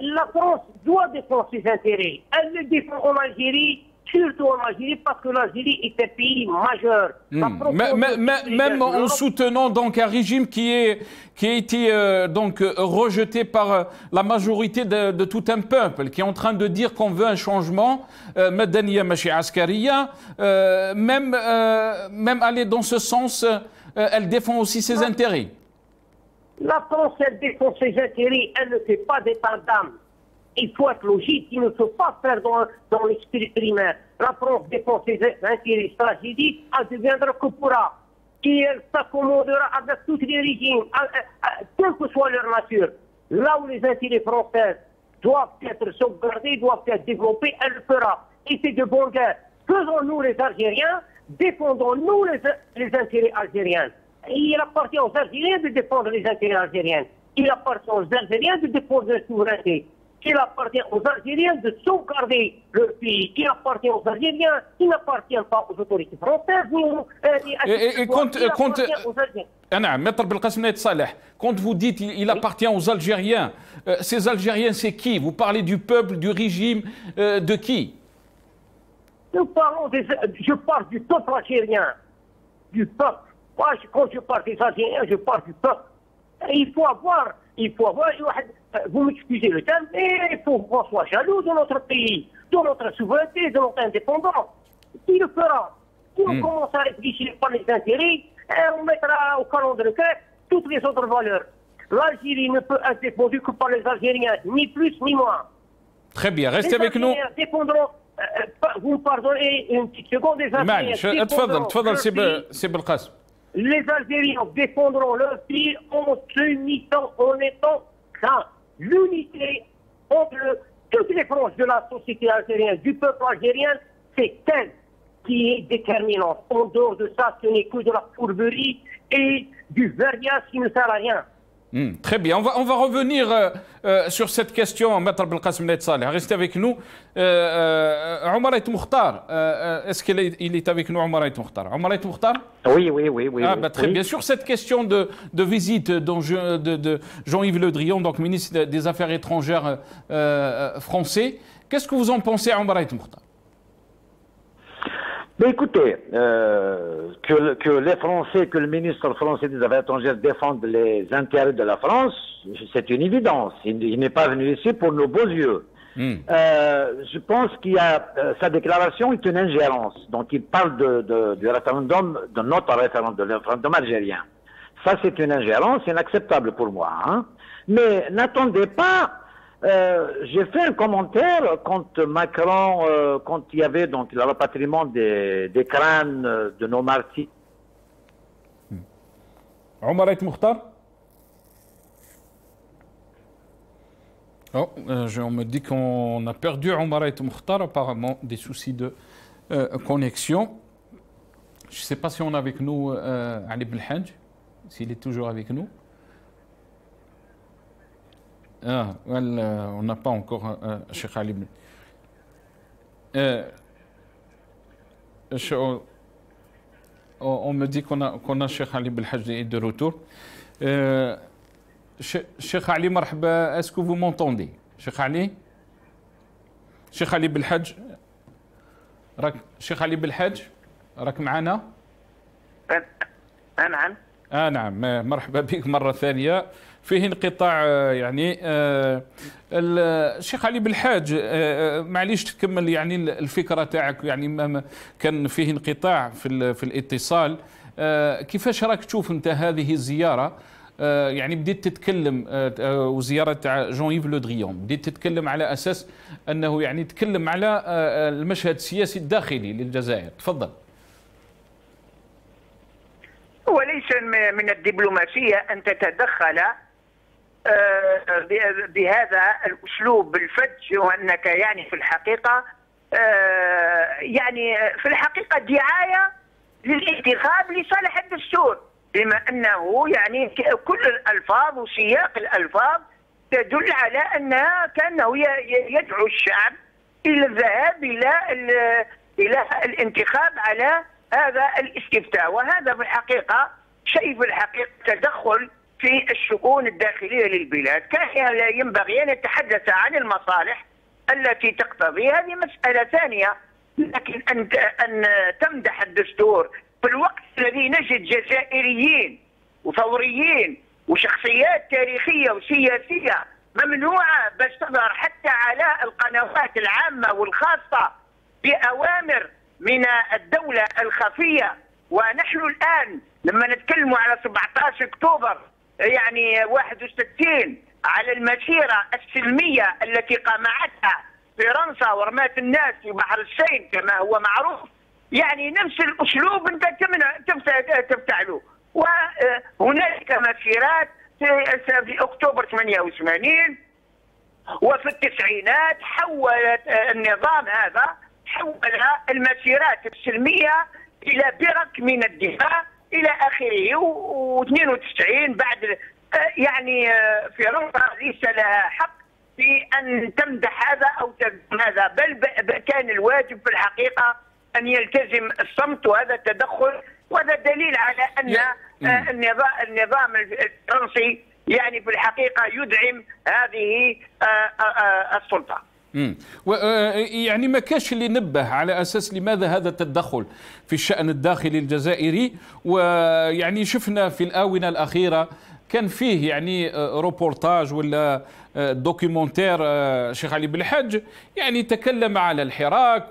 La France doit défendre ses intérêts. Elle les défend en Algérie, surtout en Algérie, parce que l'Algérie est un pays majeur. Même en soutenant donc un régime qui a été donc rejeté par la majorité de tout un peuple, qui est en train de dire qu'on veut un changement, Madaniya Machi Askariya, même aller dans ce sens, elle défend aussi ses intérêts. La France, elle défend ses intérêts, elle ne fait pas d'état d'âme. Il faut être logique, il ne faut pas faire dans l'esprit primaire. La France défend ses intérêts stratégiques, elle deviendra que pourra. Et elle s'accommodera avec tous les régimes, quelle que soit leur nature. Là où les intérêts français doivent être sauvegardés, doivent être développés, elle le fera. Et c'est de bonne guerre. Faisons-nous les Algériens, défendons-nous les intérêts algériens. Et il appartient aux Algériens de défendre les intérêts algériens. Il appartient aux Algériens de défendre leur souveraineté. Il appartient aux Algériens de sauvegarder leur pays. Il appartient aux Algériens. Il n'appartient pas aux autorités françaises. Maître Belkacem Nait Saleh, quand vous dites il appartient aux Algériens, ces Algériens c'est qui? Vous parlez du peuple, du régime, de qui? Je parle du peuple algérien. Du peuple. Moi, quand je parle des Algériens, je parle du peuple. Il faut avoir, vous m'excusez le terme, mais il faut qu'on soit jaloux de notre pays, de notre souveraineté, de notre indépendance. Qui le fera? Si on commence à réfléchir par les intérêts, on mettra au canon de grec toutes les autres valeurs. L'Algérie ne peut être défendue que par les Algériens, ni plus ni moins. Très bien, restez avec nous. Vous me pardonnez une petite seconde, les Algériens c'est Belkacem. Les Algériens défendront leur pays en s'unissant, en étant ça. L'unité entre toutes les branches de la société algérienne, du peuple algérien, c'est elle qui est déterminante. En dehors de ça, ce n'est que de la fourberie et du verbiage qui ne sert à rien. Très bien. On va revenir sur cette question, Maître Belkacem Nait Saleh. Restez avec nous. Omar Ait Mokhtar, est-ce qu'il est avec nous, Omar Ait Mokhtar? Omar Ait Mokhtar? Oui. Très bien. Sur cette question de visite de Jean-Yves Le Drian, donc ministre des Affaires étrangères français, qu'est-ce que vous en pensez, Omar Ait Mokhtar? Mais écoutez, que les Français, que le ministre français des Affaires étrangères défendent les intérêts de la France, c'est une évidence. Il n'est pas venu ici pour nos beaux yeux. Je pense qu'il y a sa déclaration est une ingérence. Donc il parle du référendum, de notre référendum, de référendum algérien. Ça c'est une ingérence inacceptable pour moi. Hein. Mais n'attendez pas. J'ai fait un commentaire quand Macron, quand il y avait donc le rapatriement des crânes de nos martyrs. Omar Ait Mokhtar? On me dit qu'on a perdu Omar Ait Mokhtar, apparemment des soucis de connexion. Je ne sais pas si on a avec nous Ali Belhadj, s'il est toujours avec nous. on n'a pas encore Cheikh Ali. On me dit qu'on a Cheikh Ali Belhadji de retour. Cheikh Ali, marhaba, est-ce que vous m'entendez? Cheikh Ali? Cheikh Ali Belhadji, Cheikh Ali Belhadji, راك معنا؟ نعم. نعم، مرحبا بك مرة ثانية. فيه انقطاع يعني الشيخ علي بالحاج، معليش تكمل يعني الفكرة تاعك، يعني كان فيه انقطاع في الاتصال. كيفاش راك تشوف انت هذه الزيارة؟ يعني بديت تتكلم وزيارة تاع جون يف لو دريون، بديت تتكلم على أساس أنه يعني تكلم على المشهد السياسي الداخلي للجزائر. تفضل. وليس من الدبلوماسية أن تتدخل بهذا الأسلوب الفج، وأنك يعني في الحقيقة دعاية للانتخاب لصالح الدستور، بما أنه يعني كل الألفاظ وسياق الألفاظ تدل على أنها كأنه يدعو الشعب إلى الذهاب إلى الانتخاب على هذا الاستفتاء، وهذا في الحقيقة شيء في الحقيقة تدخل في الشؤون الداخلية للبلاد. كان ينبغي أن يتحدث عن المصالح التي تقتضي، هذه مسألة ثانية، لكن أن تمدح الدستور في الوقت الذي نجد جزائريين وثوريين وشخصيات تاريخية وسياسية ممنوعة باش تظهر حتى على القنوات العامة والخاصة بأوامر من الدولة الخفية. ونحن الآن لما نتكلم على 17 أكتوبر يعني 61 على المسيرة السلمية التي قمعتها فرنسا ورمات الناس في بحر السين كما هو معروف، يعني نفس الأسلوب أنت تفتعله. وهناك مسيرات في أكتوبر 88 وفي التسعينات حولت النظام هذا، حول المسيرات السلمية إلى برك من الدماء إلى آخره. و92 بعد يعني فرنسا ليس لها حق في أن تمدح هذا أو تذم هذا، بل كان الواجب في الحقيقة أن يلتزم الصمت، وهذا التدخل، وهذا دليل على أن النظام الفرنسي يعني في الحقيقة يدعم هذه السلطة. يعني ما كاش اللي نبه على أساس لماذا هذا التدخل في الشأن الداخلي الجزائري. ويعني شفنا في الآونة الأخيرة كان فيه يعني روبورتاج ولا دوكيومنتير شيخ علي بالحاج يعني تكلم على الحراك،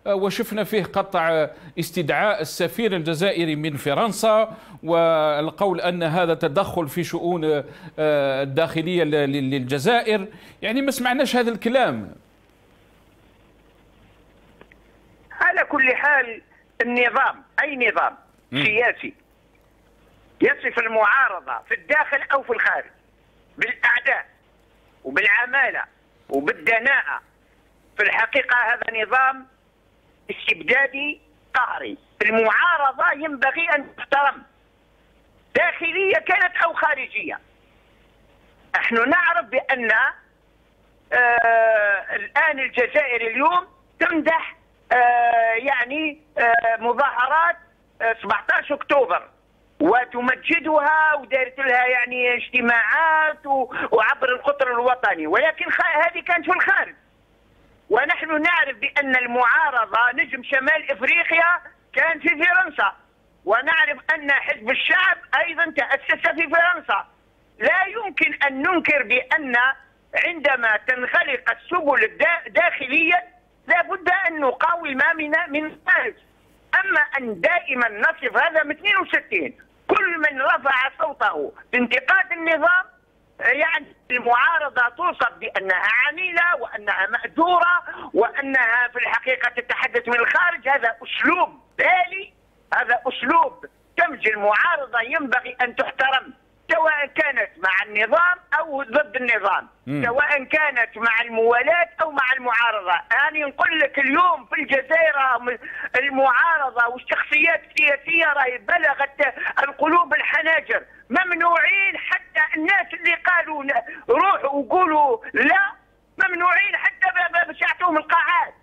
وشفنا فيه قطع استدعاء السفير الجزائري من فرنسا، والقول أن هذا تدخل في شؤون الداخلية للجزائر. يعني ما سمعناش هذا الكلام. على كل حال النظام، أي نظام سياسي يصف المعارضة في الداخل أو في الخارج بالأعداء وبالعمالة وبالدناءة، في الحقيقة هذا نظام استبدادي قهري. المعارضة ينبغي أن تحترم، داخلية كانت أو خارجية. نحن نعرف بأن الآن الجزائر اليوم تمدح يعني مظاهرات 17 أكتوبر وتمجدها ودارت لها يعني اجتماعات وعبر القطر الوطني، ولكن هذه كانت في الخارج. ونحن نعرف بأن المعارضة نجم شمال إفريقيا كان في فرنسا، ونعرف أن حزب الشعب أيضا تأسس في فرنسا. لا يمكن أن ننكر بأن عندما تنخلق السبل داخليا لا بد أن نقاوم من الخارج. أما أن دائما نصف هذا من 62 كل من رفع صوته بانتقاد النظام، يعني المعارضة توصف بأنها عميلة وأنها مأجورة وأنها في الحقيقة تتحدث من الخارج. هذا أسلوب بالي، هذا أسلوب تمج المعارضة ينبغي أن تحترم، سواء كانت مع النظام أو ضد النظام، سواء كانت مع الموالاة أو مع المعارضة. أنا نقول لك اليوم في الجزائر المعارضة والشخصيات السياسية راهي بلغت القلوب الحناجر، ممنوعين حتى الناس اللي قالوا روحوا وقولوا لا، ممنوعين حتى باش يعطوهم القاعات.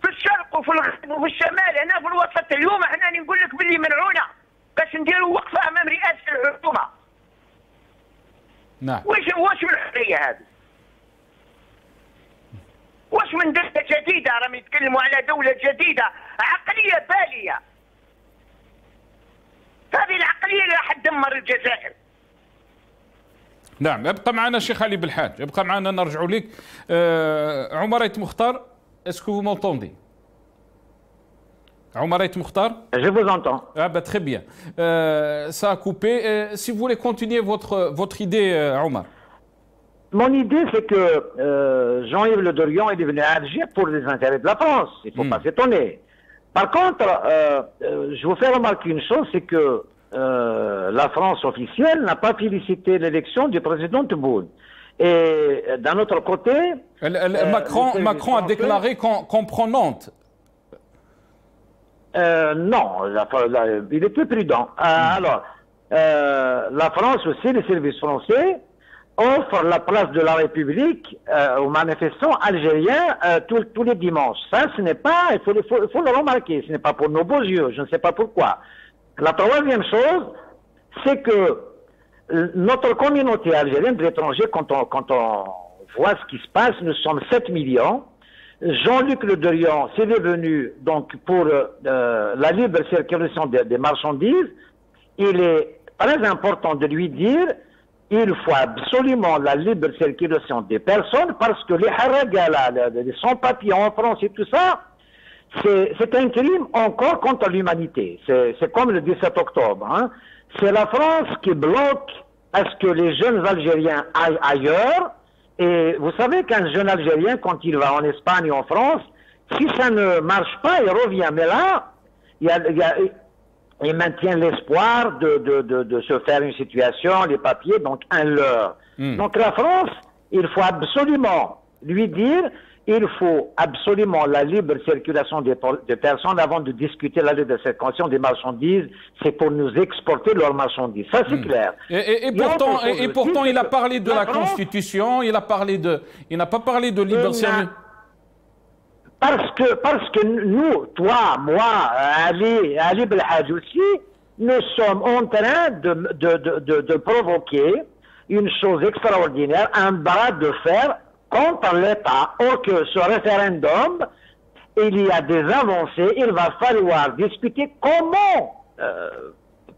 في الشرق وفي الغرب وفي الشمال، هنا في الوسط. اليوم احنا نقول لك باللي منعونا باش نديروا وقفه امام رئاسه الحكومه. نعم. واش من الحريه هذه؟ واش من دولة جديده؟ راهم يتكلموا على دوله جديده، عقليه باليه. هذه العقليه اللي راح تدمر الجزائر. نعم. ابقى معنا شيخ علي بالحاج، ابقى معنا نرجع لك. عمر أيت مختار، اسكو vous m'entendez? Omar Ayt Mokhtar? Je vous entends. Ah bah très bien. Ça a coupé. Si vous voulez continuer votre idée, Omar. Mon idée, c'est que Jean-Yves Le Drian est venu à Alger pour les intérêts de la France. Il ne faut pas s'étonner. Par contre, je vous fais remarquer une chose, c'est que la France officielle n'a pas félicité l'élection du président Tebboune. Et d'un autre côté... Macron a déclaré comprenante. Non, il est plus prudent. Alors, la France aussi, les services français, offrent la place de la République aux manifestants algériens tous les dimanches. Ça, ce n'est pas, il faut le remarquer, ce n'est pas pour nos beaux yeux, je ne sais pas pourquoi. La troisième chose, c'est que notre communauté algérienne de l'étranger, quand on voit ce qui se passe, nous sommes 7 millions. Jean-Luc Le Drian s'est venu donc pour la libre circulation des marchandises. Il est très important de lui dire il faut absolument la libre circulation des personnes parce que les haragas, les sans-papiers en France et tout ça, c'est un crime encore contre l'humanité. C'est comme le 17 octobre. Hein. C'est la France qui bloque à ce que les jeunes Algériens aillent ailleurs. Et vous savez qu'un jeune Algérien, quand il va en Espagne ou en France, si ça ne marche pas, il revient. Mais là, il maintient l'espoir de se faire une situation, les papiers, donc un leurre. Donc la France, il faut absolument lui dire, il faut absolument la libre circulation des personnes avant de discuter la libre circulation des marchandises. C'est pour nous exporter leurs marchandises. Ça, c'est clair. Et pourtant, il a parlé de la Constitution, il n'a pas parlé de libre circulation. Parce que nous, toi, moi, Ali Belhadj aussi, nous sommes en train de provoquer une chose extraordinaire, un bras de fer contre l'État. Or que ce référendum, il y a des avancées, il va falloir discuter comment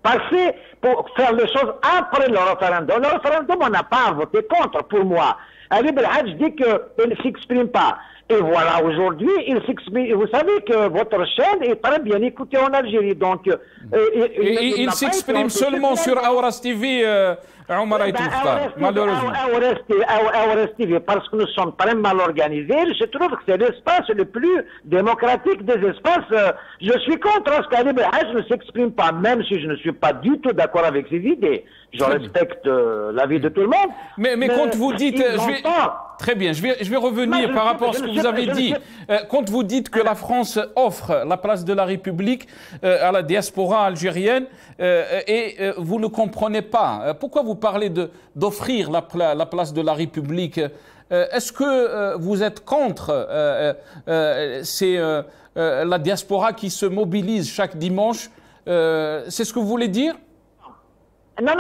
passer pour faire les choses après le référendum. Le référendum, on n'a pas voté contre, pour moi. Ali Belhadj dit qu'il ne s'exprime pas. Et voilà, aujourd'hui, il s'exprime. Vous savez que votre chaîne est très bien écoutée en Algérie. Donc, il s'exprime seulement sur Aouras TV, Omar Ayt Mokhtar, malheureusement. Aouras TV, parce que nous sommes très mal organisés. Je trouve que c'est l'espace le plus démocratique des espaces. Je suis contre ce qu'Ali Belhadj ne s'exprime pas, même si je ne suis pas du tout d'accord avec ses idées. Je respecte l'avis de tout le monde. Mais quand vous dites... Très bien, je vais revenir par rapport à ce que vous avez dit. Quand vous dites que la France offre la place de la République à la diaspora algérienne et vous ne comprenez pas, pourquoi vous parlez d'offrir la place de la République? Est-ce que vous êtes contre la diaspora qui se mobilise chaque dimanche? C'est ce que vous voulez dire? Non,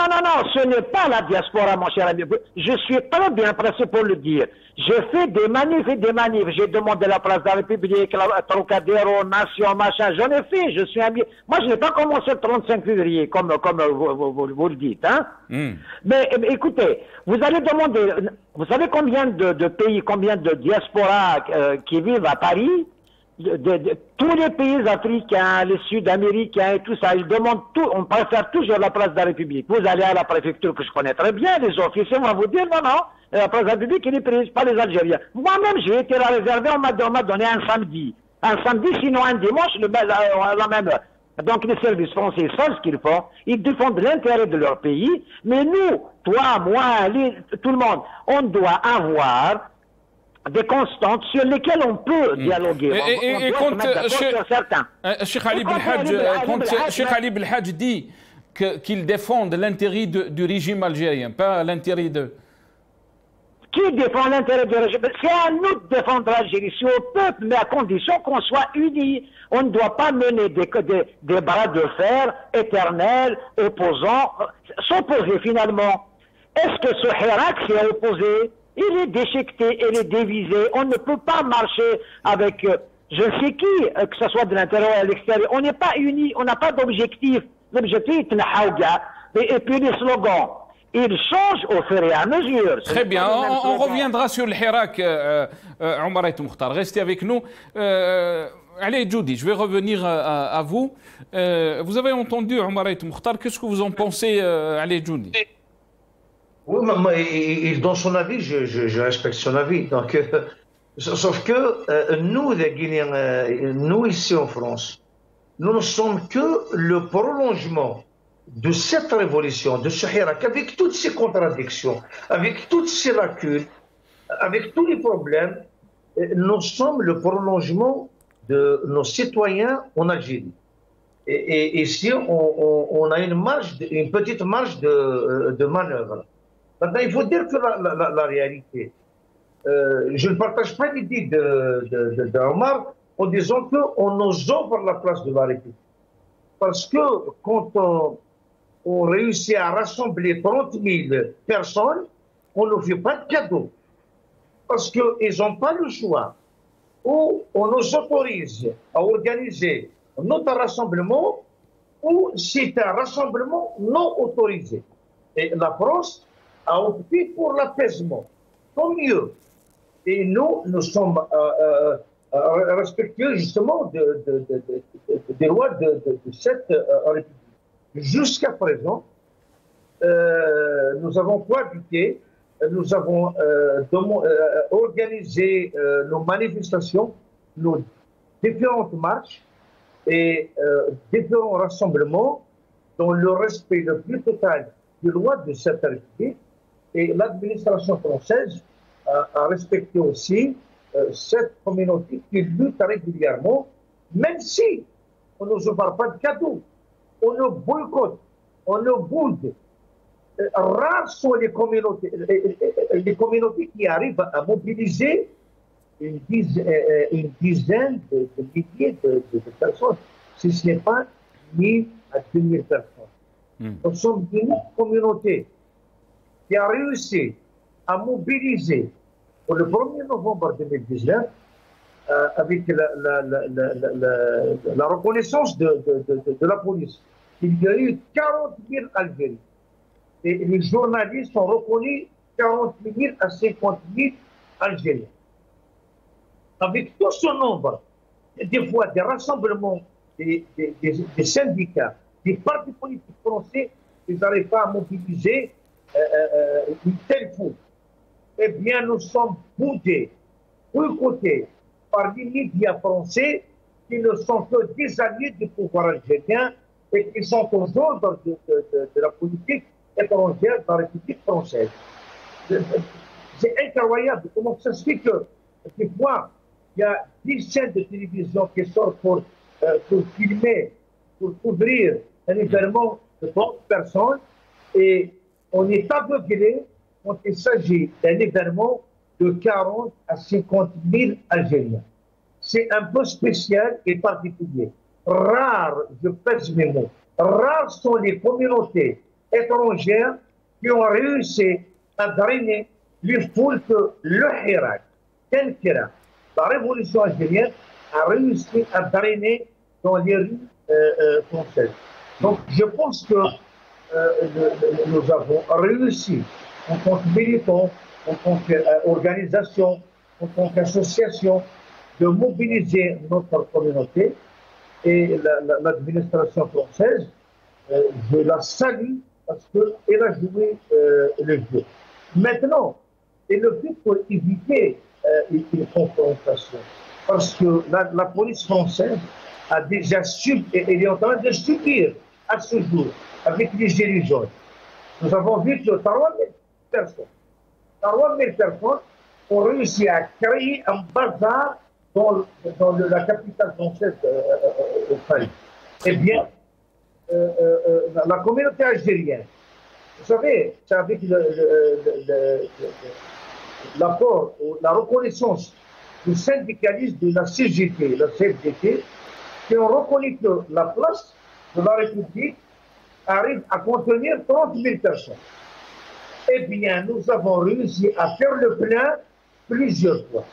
ce n'est pas la diaspora, mon cher ami. Je suis très bien pressé pour le dire. J'ai fait des manifs et des manifs. J'ai demandé la place de la République, la Trocadéro, Nation, machin. J'en ai fait. Je suis ami. Moi, je n'ai pas commencé le 35 février, comme vous le dites. Hein? Mais écoutez, vous allez demander... Vous savez combien de pays, combien de diasporas qui vivent à Paris? Tous les pays africains, les sud-américains et tout ça, ils demandent tout, on préfère toujours la place de la République. Vous allez à la préfecture que je connais très bien, les officiers vont vous dire non, la place de la République, elle est prise par les Algériens. Moi-même, j'ai été la réserver, on m'a donné un samedi. Un samedi, sinon un dimanche, la même Donc les services français savent ce qu'ils font, ils défendent l'intérêt de leur pays, mais nous, toi, moi, tout le monde, on doit avoir des constantes sur lesquelles on peut dialoguer. Et quand Cheikh Ali Belhadj dit qu'ils défendent l'intérêt du régime algérien, pas l'intérêt de... Qui défend l'intérêt du régime? C'est à nous de défendre l'Algérie, c'est au peuple, mais à condition qu'on soit unis. On ne doit pas mener des bras de fer éternels, opposants, s'opposer finalement. Est-ce que ce Hirak s'est opposé? Il est déchiqueté, il est dévisé. On ne peut pas marcher avec je ne sais qui, que ce soit de l'intérieur ou à l'extérieur. On n'est pas unis, on n'a pas d'objectif. L'objectif est et puis les slogans. Il change au fur et à mesure. Très bien, on reviendra sur le Hirak, Omar Ayt Moukhtar. Restez avec nous. Allez, Djoudi, je vais revenir à vous. Vous avez entendu Omar Ayt Moukhtar, qu'est-ce que vous en pensez, allez, Djoudi? Oui, dans son avis, je respecte son avis. Donc, sauf que nous, les Guinéens, nous ici en France, nous ne sommes que le prolongement de cette révolution, de ce Hirak, avec toutes ces contradictions, avec toutes ces lacunes, avec tous les problèmes, nous sommes le prolongement de nos citoyens en Algérie. Et ici, on a une petite marge de manœuvre. Maintenant, il faut dire que la réalité, je ne partage pas l'idée d'Omar en disant qu'on nous offre la place de la République. Parce que quand on réussit à rassembler 30 000 personnes, on ne fait pas de cadeau. Parce qu'ils n'ont pas le choix. Ou on nous autorise à organiser notre rassemblement, ou c'est un rassemblement non autorisé. Et la France a opté pour l'apaisement. Tant mieux. Et nous sommes respectueux justement des lois de cette République. Jusqu'à présent, nous avons cohabité, nous avons organisé nos manifestations, nos différentes marches et différents rassemblements dans le respect le plus total des lois de cette République. Et l'administration française a respecté aussi cette communauté qui lutte régulièrement, même si on ne nous offre pas de cadeaux. On nous boycotte, on nous boude. Rares sont les communautés qui arrivent à mobiliser une dizaine de milliers de personnes, si ce n'est pas 1000 à 2000 personnes. Nous sommes une communauté qui a réussi à mobiliser pour le 1er novembre 2019 avec la reconnaissance de la police. Il y a eu 40 000 Algériens. Et les journalistes ont reconnu 40 000 à 50 000 Algériens. Avec tout ce nombre, des fois des rassemblements des syndicats, des partis politiques français, ils n'arrivent pas à mobiliser une telle foule. Eh bien, nous sommes boudés, boycottés par les médias français qui ne sont que des alliés du pouvoir algérien et qui sont aux ordres de la politique étrangère de la République française. C'est incroyable comment ça se fait que des fois, il y a 10 chaînes de télévision qui sortent pour filmer, pour couvrir un événement de 30 personnes et on est aveuglé quand il s'agit d'un événement de 40 à 50 000 Algériens. C'est un peu spécial et particulier. Rares, je pèse mes mots, rares sont les communautés étrangères qui ont réussi à drainer les foules que le Hirak, la révolution algérienne, a réussi à drainer dans les rues françaises. Donc je pense que nous avons réussi en tant que militants, en tant qu'organisation, en tant qu'association, de mobiliser notre communauté et l'administration française, je la salue parce qu'elle a joué le jeu. Maintenant, il le fait pour éviter une confrontation. Parce que la police française a déjà subi, et il est en train de subir à ce jour, avec les gilets jaunes. Nous avons vu que 3 000 personnes ont réussi à créer un bazar dans la capitale française, Paris. Eh bien, la communauté algérienne, vous savez, c'est avec l'apport ou la reconnaissance du syndicalisme de la CGT, la CFDT, qui ont reconnu que la place de la République arrive à contenir 30 000 personnes. Eh bien, nous avons réussi à faire le plein plusieurs fois.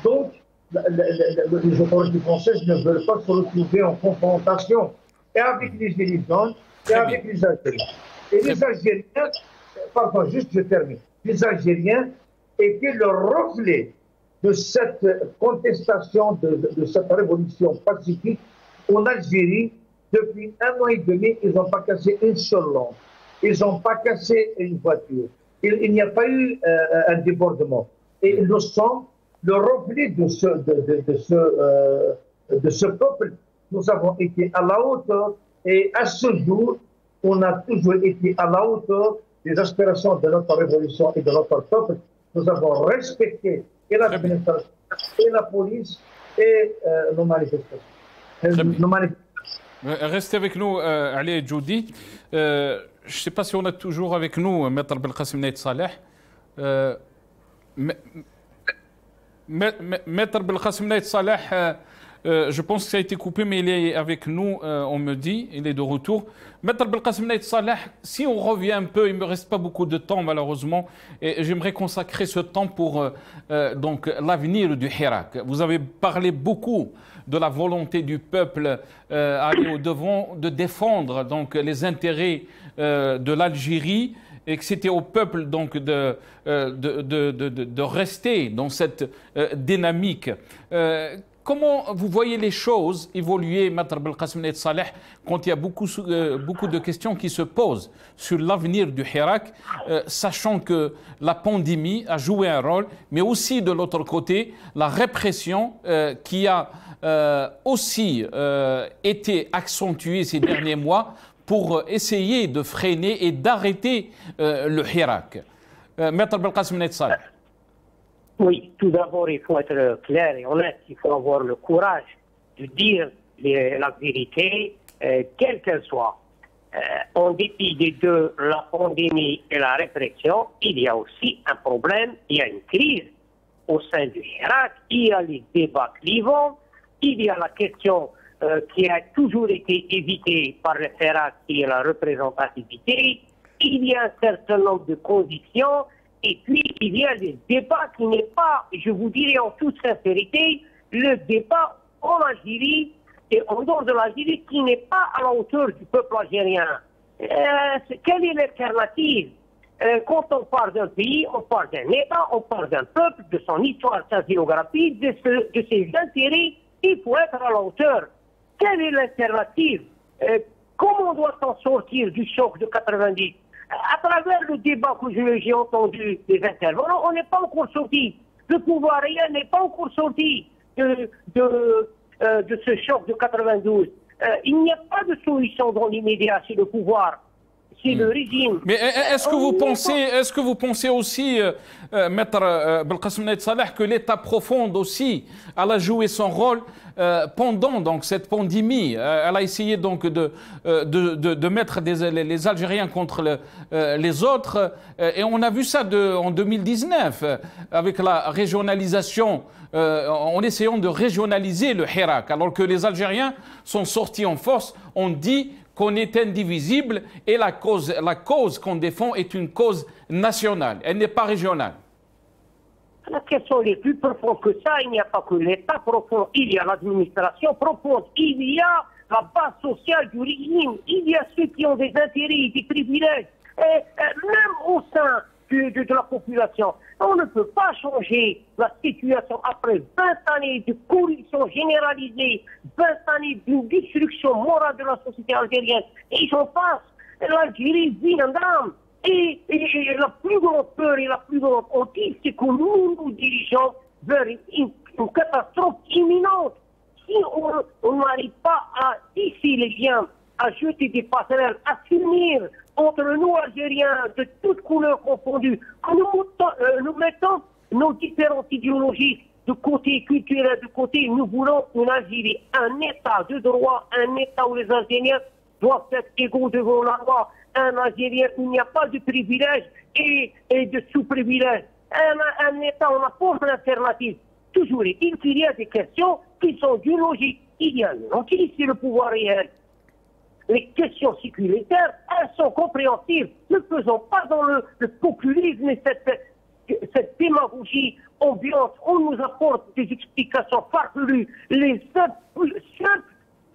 Donc, les autorités françaises ne veulent pas se retrouver en confrontation et avec les Gilets jaunes et avec les Algériens. Et les Algériens, pardon, juste je termine, les Algériens étaient le reflet de cette contestation, de cette révolution pacifique en Algérie. Depuis 1 an et demi, ils n'ont pas cassé une seule lampe. Ils n'ont pas cassé une voiture. Il n'y a pas eu un débordement. Et nous sommes le reflet de ce peuple. Nous avons été à la hauteur. Et à ce jour, on a toujours été à la hauteur des aspirations de notre révolution et de notre peuple. Nous avons respecté et l'administration, et la police, et nos manifestations. Restez avec nous, Ali et Djoudi. Je ne sais pas si on a toujours avec nous Maître Belkacem Naït Saleh. Maître Belkacem Naït Saleh, je pense que ça a été coupé, mais il est avec nous, on me dit, il est de retour. Maître Belkacem Naït Saleh, si on revient un peu, il ne me reste pas beaucoup de temps malheureusement, et j'aimerais consacrer ce temps pour donc l'avenir du Hirak. Vous avez parlé beaucoup de la volonté du peuple à aller au-devant, de défendre donc les intérêts de l'Algérie, et que c'était au peuple donc de rester dans cette dynamique. Comment vous voyez les choses évoluer, Maître Belkacem Naït Saleh, quand il y a beaucoup de questions qui se posent sur l'avenir du Hirak, sachant que la pandémie a joué un rôle, mais aussi de l'autre côté, la répression qui a aussi été accentuée ces derniers mois pour essayer de freiner et d'arrêter le Hirak. Maître Belkacem Naït Saleh. Oui, tout d'abord, il faut être clair et honnête. Il faut avoir le courage de dire la vérité, quelle qu'elle soit. En dépit des deux, la pandémie et la répression, il y a aussi un problème, il y a une crise au sein du Hirak, il y a les débats clivants, il y a la question qui a toujours été évitée par le Hirak, qui est la représentativité, il y a un certain nombre de conditions. Et puis, il y a des débats qui n'est pas, je vous dirais en toute sincérité, le débat en Algérie et en dehors de l'Algérie qui n'est pas à la hauteur du peuple algérien. Quelle est l'alternative? Quand on parle d'un pays, on parle d'un État, on parle d'un peuple, de son histoire, sa géographie, de ses intérêts. Il faut être à la hauteur. Quelle est l'alternative? Comment on doit s'en sortir du choc de 90? À travers le débat que j'ai entendu des intervenants, on n'est pas encore sorti. Le pouvoir réel n'est pas encore sorti de ce choc de 92. Il n'y a pas de solution dans l'immédiat si le pouvoir, si le régime. Mais est-ce que vous pensez aussi, Maître Belkacem Naït Saleh, que l'État profond aussi a joué son rôle pendant donc cette pandémie? Elle a essayé donc de mettre les Algériens contre les autres, et on a vu ça en 2019 avec la régionalisation, en essayant de régionaliser le Hirak, alors que les Algériens sont sortis en force. On dit qu'on est indivisible et la cause qu'on défend est une cause nationale, elle n'est pas régionale. La question est plus profonde que ça. Il n'y a pas que l'État profond, il y a l'administration profonde, il y a la base sociale du régime, il y a ceux qui ont des intérêts, des privilèges, et même au sein de la population. On ne peut pas changer la situation après 20 années de corruption généralisée, 20 années d'une destruction morale de la société algérienne. Et j'en passe, l'Algérie vit un drame. Et la plus grande peur et la plus grande hantise, c'est que nous dirigeons vers une catastrophe imminente. si on n'arrive pas à tisser les liens, à jeter des passerelles, à s'unir entre nous, Algériens, de toutes couleurs confondues, que nous mettons nos différentes idéologies de côté culturel, de côté, nous voulons une Algérie, un État de droit, un État où les Algériens doivent être égaux devant la loi, un Algérien où il n'y a pas de privilèges et de sous-privilèges, un État où on apporte l'alternative. Toujours est-il qu'il y a des questions qui sont d'une logique. Il y a l'utilité, le pouvoir réel. Les questions sécuritaires, elles sont compréhensibles. Ne faisons pas dans le populisme et cette démagogie ambiante. On nous apporte des explications farfelues, les simples,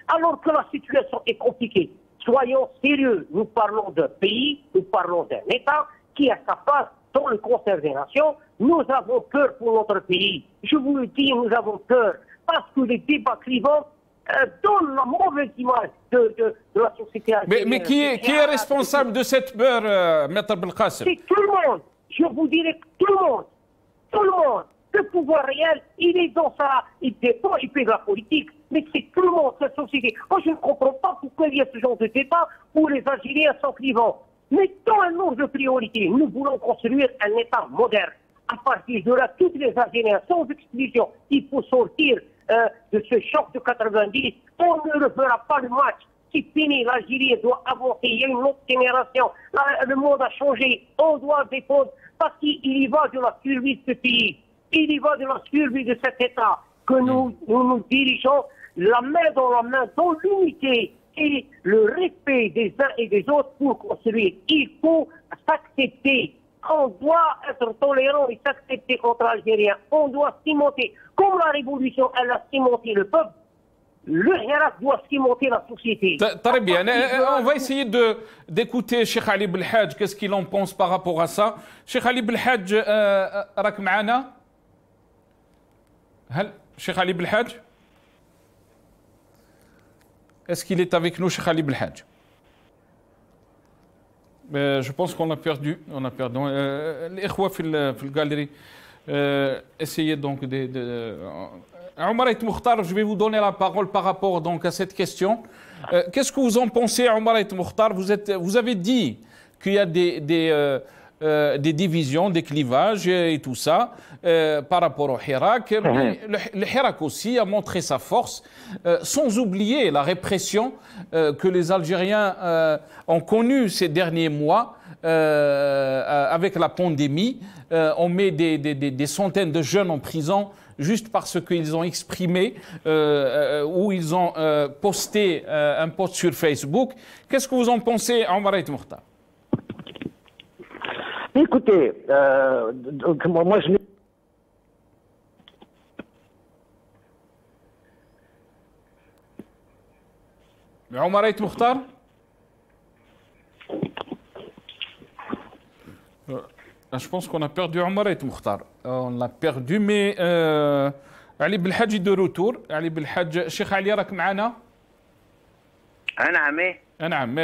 alors que la situation est compliquée. Soyons sérieux. Nous parlons d'un pays, nous parlons d'un État qui a sa place dans le concert des nations. Nous avons peur pour notre pays. Je vous le dis, nous avons peur parce que les débats clivants donnent la mauvaise image de la société algérienne. Mais qui est responsable de cette peur, Maître Belkacem? C'est tout le monde. Je vous dirais que tout le monde. Tout le monde. Le pouvoir réel, il est dans ça. Il dépend, il fait de la politique. Mais c'est tout le monde, cette société. Moi, je ne comprends pas pourquoi il y a ce genre de débat où les Algériens sont clivants. Mettons un nombre de priorités. Nous voulons construire un État moderne. À partir de là, toutes les Algériens, sans exclusion, il faut sortir de ce choc de 90. On ne refera pas le match. C'est fini. L'Algérie doit avancer. Il y a une autre génération. Le monde a changé. On doit défendre parce qu'il y va de la survie de ce pays. Il y va de la survie de cet État que nous dirigeons la main dans la main, dans l'unité et le respect des uns et des autres pour construire. Il faut s'accepter. On doit être tolérant et s'accepter contre l'Algérien. On doit cimenter. Comme la révolution, elle a cimenté le peuple, le Hirak doit cimenter la société. Très bien. On va essayer d'écouter Cheikh Ali Belhadj, qu'est-ce qu'il en pense par rapport à ça. Cheikh Ali Belhadj, راك معنا؟ هل Cheikh Ali Belhadj? Est-ce qu'il est avec nous, Cheikh Ali Belhadj? Je pense qu'on a perdu. الإخوة في الجاليري. Essayez donc Omar Aït Mokhtar, je vais vous donner la parole par rapport donc à cette question. Qu'est-ce que vous en pensez, Omar Aït Mokhtar? Vous avez dit qu'il y a des divisions, des clivages et tout ça par rapport au Hirak. Le Hirak aussi a montré sa force, sans oublier la répression que les Algériens ont connue ces derniers mois avec la pandémie. On met des centaines de jeunes en prison juste parce qu'ils ont exprimé ou ils ont posté un post sur Facebook. Qu'est-ce que vous en pensez, Omar Aït Mokhtar? Écoutez, moi je... Omar Aït Mokhtar? Je pense qu'on a perdu Omar Aït Mokhtar. On l'a perdu, mais Ali Belhadj est de retour. Ali Belhadj, Cheikh Ali, راك معنا؟ نعم.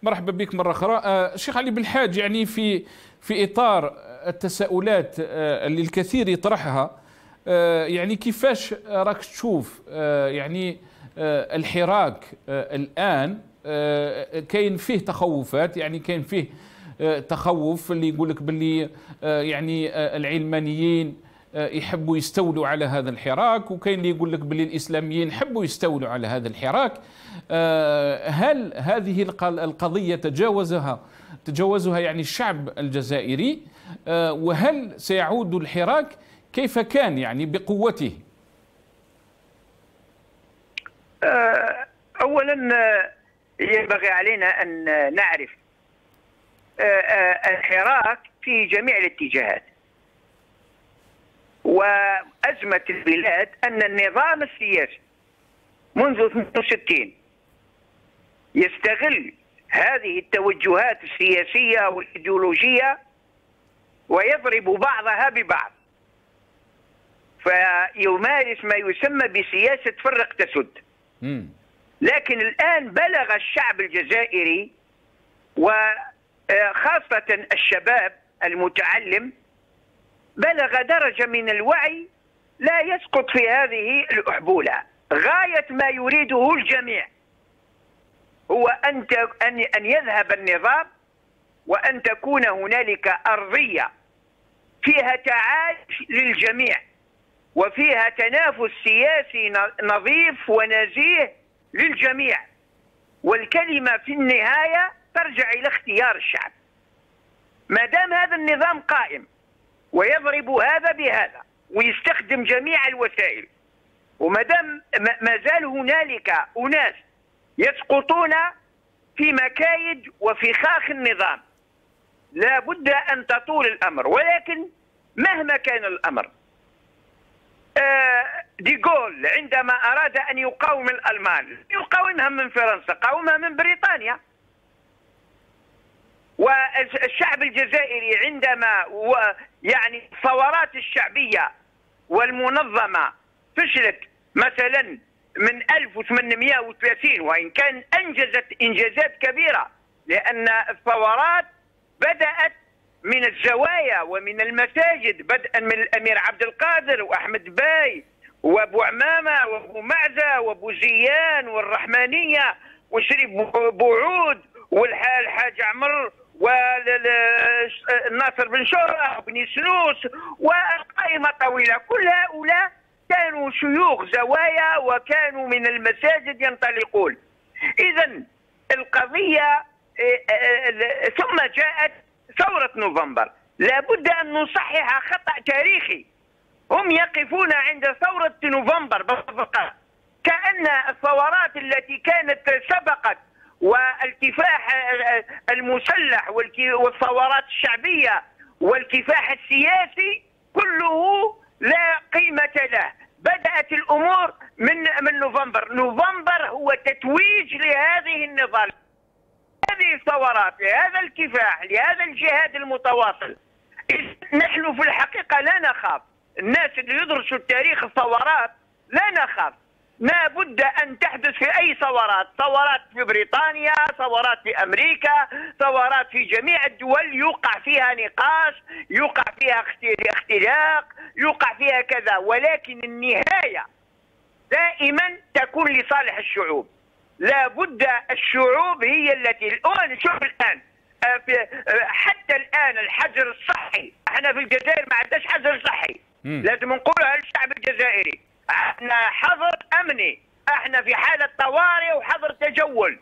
مرحبا بك مرة أخرى. شيخ علي بالحاج، يعني في إطار التساؤلات اللي الكثير يطرحها، يعني كيفاش راك تشوف يعني الحراك الآن كاين فيه تخوفات، يعني كاين فيه تخوف اللي يقول لك باللي يعني العلمانيين يحبوا يستولوا على هذا الحراك، وكاين اللي يقول لك باللي الإسلاميين يحبوا يستولوا على هذا الحراك. هل هذه القضية تجاوزها يعني الشعب الجزائري، وهل سيعود الحراك كيف كان يعني بقوته؟ أولا ينبغي علينا أن نعرف الحراك في جميع الاتجاهات، وأزمة البلاد أن النظام السياسي منذ 62 يستغل هذه التوجهات السياسية والإيديولوجية ويضرب بعضها ببعض، فيمارس ما يسمى بسياسة فرق تسد. لكن الآن بلغ الشعب الجزائري وخاصة الشباب المتعلم بلغ درجة من الوعي لا يسقط في هذه الأحبولة. غاية ما يريده الجميع هو أن يذهب النظام، وأن تكون هنالك أرضية فيها تعايش للجميع، وفيها تنافس سياسي نظيف ونزيه للجميع، والكلمة في النهاية ترجع إلى اختيار الشعب. ما دام هذا النظام قائم ويضرب هذا بهذا ويستخدم جميع الوسائل، وما دام ما زال هنالك أناس يسقطون في مكايد وفخاخ النظام، لا بد أن تطول الأمر. ولكن مهما كان الأمر، ديغول عندما أراد أن يقاوم الألمان يقاومها من فرنسا، قاومها من بريطانيا. والشعب الجزائري عندما يعني الثورات الشعبية والمنظمة فشلت مثلا من 1830، وإن كان أنجزت إنجازات كبيرة، لأن الثورات بدأت من الزوايا ومن المساجد، بدءا من الأمير عبد القادر وأحمد باي وأبو عمامة وأبو معزة وأبو زيان والرحمانية وشريف بوعود والحاج عمر والناصر بن شهرة وبن سنوس وقائمة طويلة. كل هؤلاء كانوا شيوخ زوايا وكانوا من المساجد ينطلقون. إذن القضية ثم جاءت ثورة نوفمبر. لابد أن نصحح خطأ تاريخي. هم يقفون عند ثورة نوفمبر فقط، كأن الثورات التي كانت سبقت والكفاح المسلح والثورات الشعبية والكفاح السياسي كله لا قيمة له. بدأت الأمور من نوفمبر. نوفمبر هو تتويج لهذه النضال، هذه الثورات، لهذا الكفاح، لهذا الجهاد المتواصل. نحن في الحقيقة لا نخاف. الناس اللي يدرسوا التاريخ الثورات لا نخاف. لا بد أن تحدث في أي ثورات، ثورات في بريطانيا، ثورات في أمريكا، ثورات في جميع الدول يوقع فيها نقاش، يوقع فيها اختلاق، يوقع فيها كذا، ولكن النهاية دائما تكون لصالح الشعوب. لا بد الشعوب هي التي الآن، شوف الآن حتى الآن الحجر الصحي، احنا في الجزائر ما عندناش حجر صحي، لازم نقولها للشعب الجزائري. احنا حظر امني، احنا في حالة طوارئ وحظر تجول.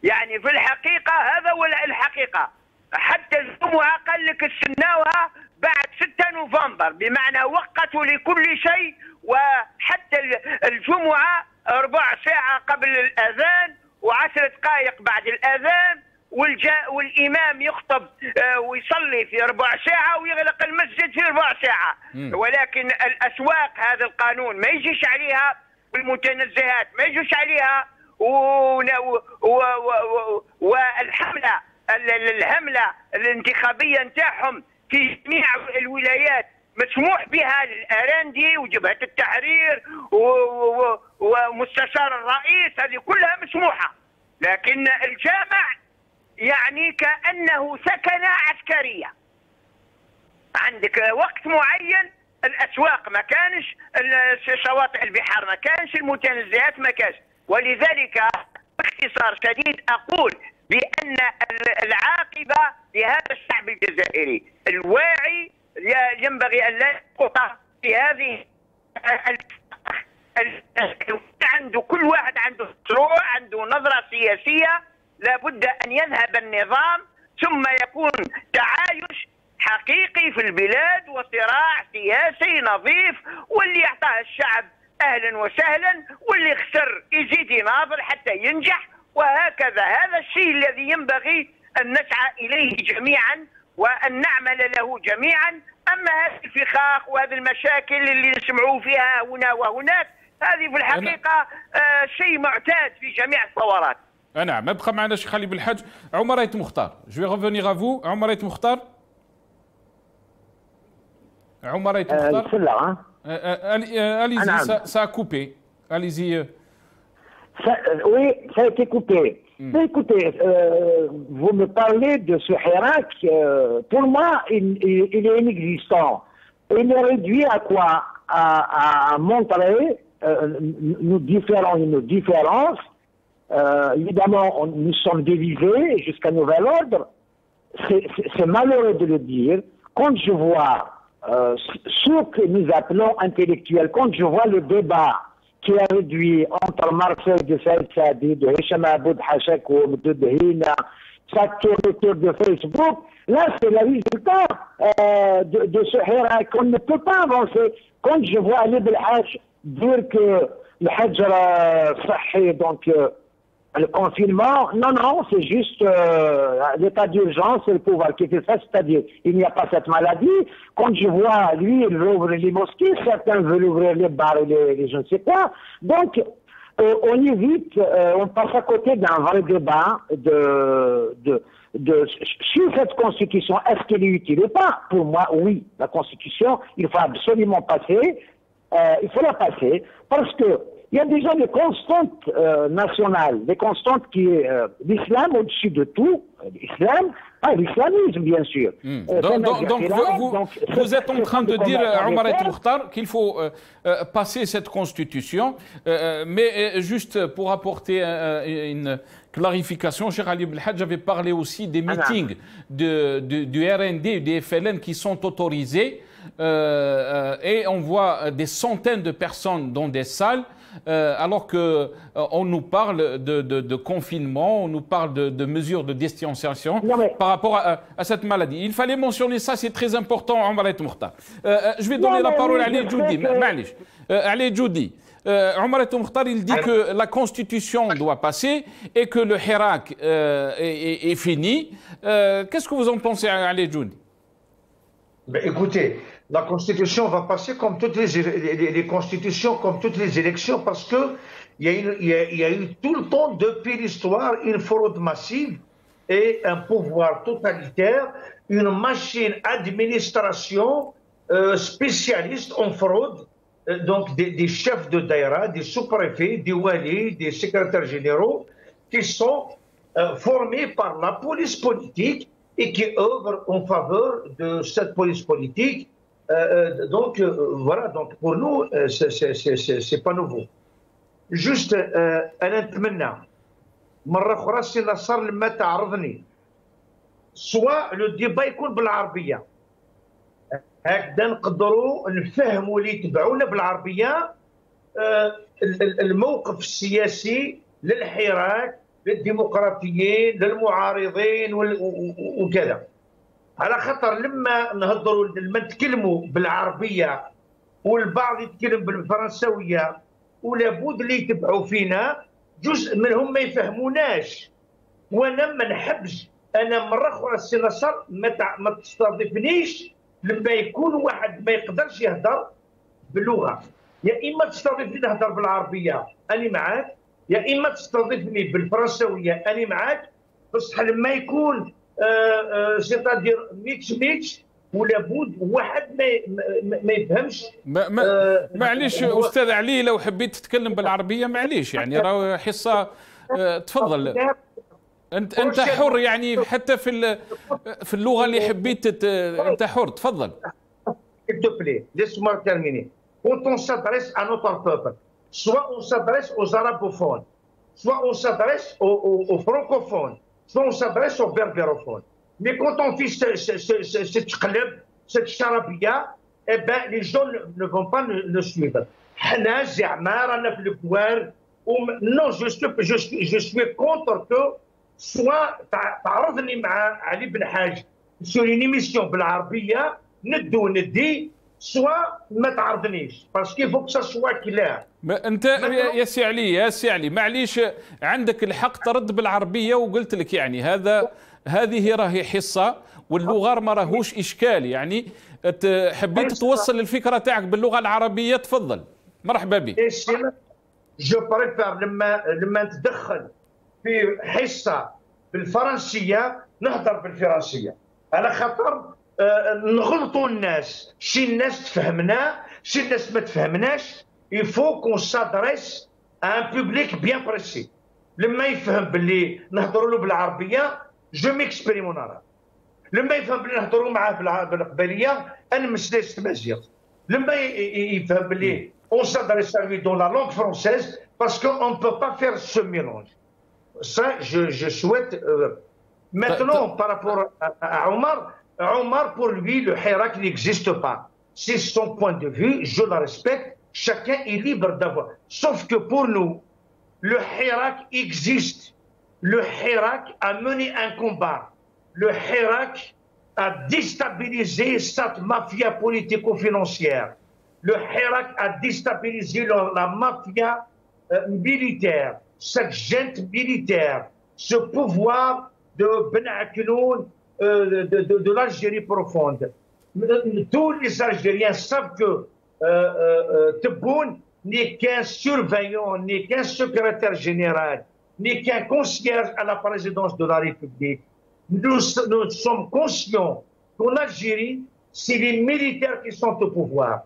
يعني في الحقيقة هذا هو الحقيقة. حتى الجمعة قال لك استناوها بعد 6 نوفمبر، بمعنى وقتوا لكل شيء، وحتى الجمعة 4 ساعة قبل الأذان و10 دقائق بعد الأذان، والإمام يخطب ويصلي في 4 ساعة ويغلق المسجد في 4 ساعة. ولكن الأسواق هذا القانون ما يجيش عليها، والمتنزهات ما يجيش عليها، والحملة الهملة الانتخابية نتاعهم في جميع الولايات مسموح بها للأراندي وجبهة التحرير ومستشار الرئيس، هذه كلها مسموحة. لكن الجامع يعني كأنه سكنة عسكرية. عندك وقت معين، الأسواق ما كانش، شواطئ البحار ما كانش، المتنزهات ما كانش. ولذلك باختصار شديد أقول بأن العاقبة لهذا الشعب الجزائري الواعي ينبغي أن لا يسقط في هذه. عنده كل واحد عنده مشروع، عنده نظرة سياسية. لابد أن يذهب النظام ثم يكون تعايش حقيقي في البلاد وصراع سياسي نظيف، واللي يعطاه الشعب أهلا وسهلا، واللي خسر يزيد يناظر حتى ينجح، وهكذا. هذا الشيء الذي ينبغي أن نسعى إليه جميعا وأن نعمل له جميعا. أما هذه الفخاخ وهذه المشاكل اللي نسمعوا فيها هنا وهناك، هذه في الحقيقة شيء معتاد في جميع الثورات. نعم. يبقى معنا الشيخ علي بالحاج. عمر أيت مختار، je vais revenir à vous. عمر أيت مختار. عمر أيت مختار. Allez-y, ça a coupé. Allez-y. Oui, ça a été coupé. Mais écoutez, vous me parlez de ce Hirak, pour moi, il est inexistant. Il est réduit à quoi? À montrer nous différons une différence. Évidemment, nous sommes divisés jusqu'à nouvel ordre. C'est malheureux de le dire. Quand je vois ce que nous appelons intellectuels, quand je vois le débat qui est réduit entre Marcel de Saïd Saadi, de Hicham Aboud Hachakoum, de Hina, ça tourne autour de Facebook. Là, c'est le résultat de ce Hirak. On ne peut pas avancer. Quand je vois Ali Belhaj dire que le Hajr Sahih, donc le confinement, non, c'est juste l'état d'urgence et le pouvoir qui fait ça, c'est-à-dire il n'y a pas cette maladie. Quand je vois, lui, il veut ouvrir les mosquées, certains veulent ouvrir les bars et les je ne sais quoi. Donc, on évite, on passe à côté d'un vrai débat sur cette constitution. Est-ce qu'elle est utile ou pas? Pour moi, oui. La constitution, il faut absolument passer. Il faut la passer parce que il y a déjà des constantes nationales, des constantes qui est l'islam au-dessus de tout, l'islam, pas l'islamisme bien sûr. Donc vous êtes en train de dire, Omar El Mokhtar, qu'il faut passer cette constitution, mais juste pour apporter une clarification, Cheikh Ali Belhaj avait parlé aussi des meetings du RND et du FLN qui sont autorisés, et on voit des centaines de personnes dans des salles. Alors qu'on nous parle de confinement, on nous parle de mesures de distanciation par rapport à cette maladie. Il fallait mentionner ça, c'est très important, Omar El Mokhtar. Je vais donner la parole à Ali Djoudi. Ali Djoudi. Omar El Mokhtar, il dit que la Constitution doit passer et que le Hirak est fini. Qu'est-ce que vous en pensez, Ali Djoudi? Écoutez, la Constitution va passer comme toutes les constitutions, comme toutes les élections, parce que il y a eu tout le temps, depuis l'histoire, une fraude massive et un pouvoir totalitaire, une machine administration spécialiste en fraude, donc des chefs de daïra, des sous-préfets, des walis, des secrétaires généraux, qui sont formés par la police politique et qui œuvrent en faveur de cette police politique. Donc voilà, donc pour nous c'est pas nouveau. Juste انا نتمنى مره اخرى سي نصر لما تعرضني سواء لو ديبا يكون بالعربيه هكذا نقدروا نفهموا اللي يتبعونا بالعربيه الموقف السياسي للحراك للديمقراطيين للمعارضين وكذا. على خاطر لما نهضروا لما نتكلموا بالعربيه والبعض يتكلم بالفرنسويه ولابد اللي يتبعوا فينا جزء منهم ما يفهموناش. وانا ما نحبش، انا مره اخرى السي نصر ما تستضيفنيش لما يكون واحد ما يقدرش يهضر باللغه، يا اما تستضيفني نهضر بالعربيه انا معاك، يا اما تستضيفني بالفرنسويه انا معاك، بصح لما يكون سيتادير ميكس ولابد واحد ما يفهمش. معليش استاذ علي، لو حبيت تتكلم بالعربيه معليش، يعني راه حصه تفضل انت حر، يعني حتى في اللغه اللي حبيت انت حر، تفضل. S'il te plaît, laisse-moi terminer. Quand on s'adresse à notre peuple, soit on s'adresse aux arabophones, soit on s'adresse aux francophones, soit on s'adresse aux berbérophones. Mais quand on fait cette club, cette charabia, eh ben les gens ne vont pas nous suivre. Non, je suis contre que soit تعرضني مع علي بن حاج sur une émission بالعربية ندو ندي، soit ما تعرضنيش parce qu'il faut que ça soit clair. انت يا سي علي معليش، عندك الحق ترد بالعربيه، وقلت لك يعني هذه راهي حصه واللغه ما راهوش اشكال، يعني حبيت توصل الفكره تاعك باللغه العربيه، تفضل مرحبا بك. جو بريفير لما نتدخل في حصه بالفرنسيه نهضر بالفرنسيه، على خاطر نغلطوا الناس، شي الناس تفهمنا شي الناس ما تفهمناش. Il faut qu'on s'adresse à un public bien précis. لما يفهم باللي نهضروا له بالعربيه جو ميكسبريم اون عرب، لما يفهم باللي نهضروا معاه بالقباليه انا مسلسل مزيغ، لما يفهم باللي on s'adresse à lui dans la langue française parce qu'on ne peut pas faire ce mélange. Ça, je souhaite. Maintenant, par rapport à Omar, Omar, pour lui, le Hirak n'existe pas. C'est son point de vue, je le respecte. Chacun est libre d'avoir. Sauf que pour nous, le Hirak existe. Le Hirak a mené un combat. Le Hirak a déstabilisé cette mafia politico-financière. Le Hirak a déstabilisé la mafia militaire, cette junte militaire, ce pouvoir de Ben Aknoun, de l'Algérie profonde. Tous les Algériens savent que Tebboune n'est qu'un surveillant, n'est qu'un secrétaire général, n'est qu'un concierge à la présidence de la République. Nous sommes conscients qu'en Algérie, c'est les militaires qui sont au pouvoir.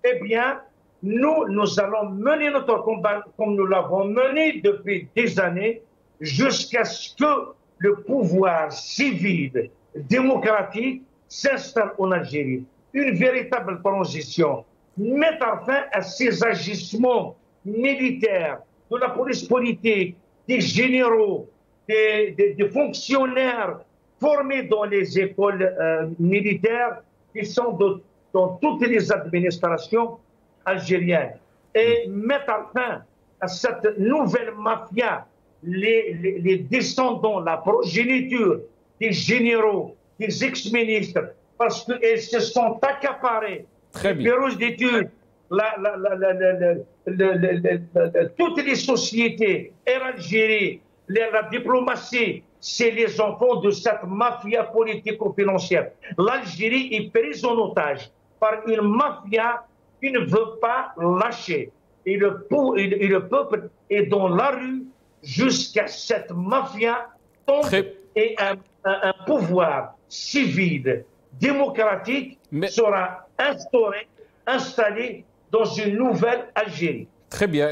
Eh bien, nous allons mener notre combat comme nous l'avons mené depuis des années jusqu'à ce que le pouvoir civil, démocratique s'installe en Algérie. Une véritable transition. Mettre fin à ces agissements militaires, de la police politique, des généraux, des fonctionnaires formés dans les écoles militaires qui sont dans toutes les administrations algériennes. Et mettre fin à cette nouvelle mafia, les descendants, la progéniture des généraux, des ex-ministres, parce qu'ils se sont accaparés les bureaux d'études, toutes les sociétés, Air Algérie, la diplomatie, c'est les enfants de cette mafia politico-financière. L'Algérie est prise en otage par une mafia qui ne veut pas lâcher. Et le peuple est dans la rue jusqu'à cette mafia tombe et un pouvoir civil, démocratique sera installé dans une nouvelle Algérie. Très bien.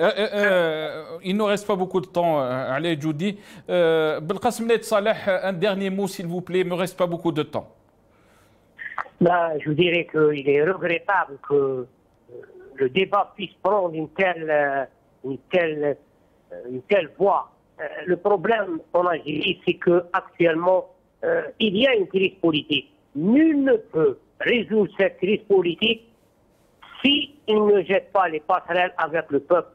Il ne nous reste pas beaucoup de temps, Alain Djoudi. Belkacem Nait Saleh, un dernier mot, s'il vous plaît. Il ne me reste pas beaucoup de temps. Je vous dirais qu'il est regrettable que le débat puisse prendre une telle voie. Le problème en Algérie, c'est qu'actuellement, il y a une crise politique. Nul ne peut résoudre cette crise politique s'il ne jette pas les passerelles avec le peuple.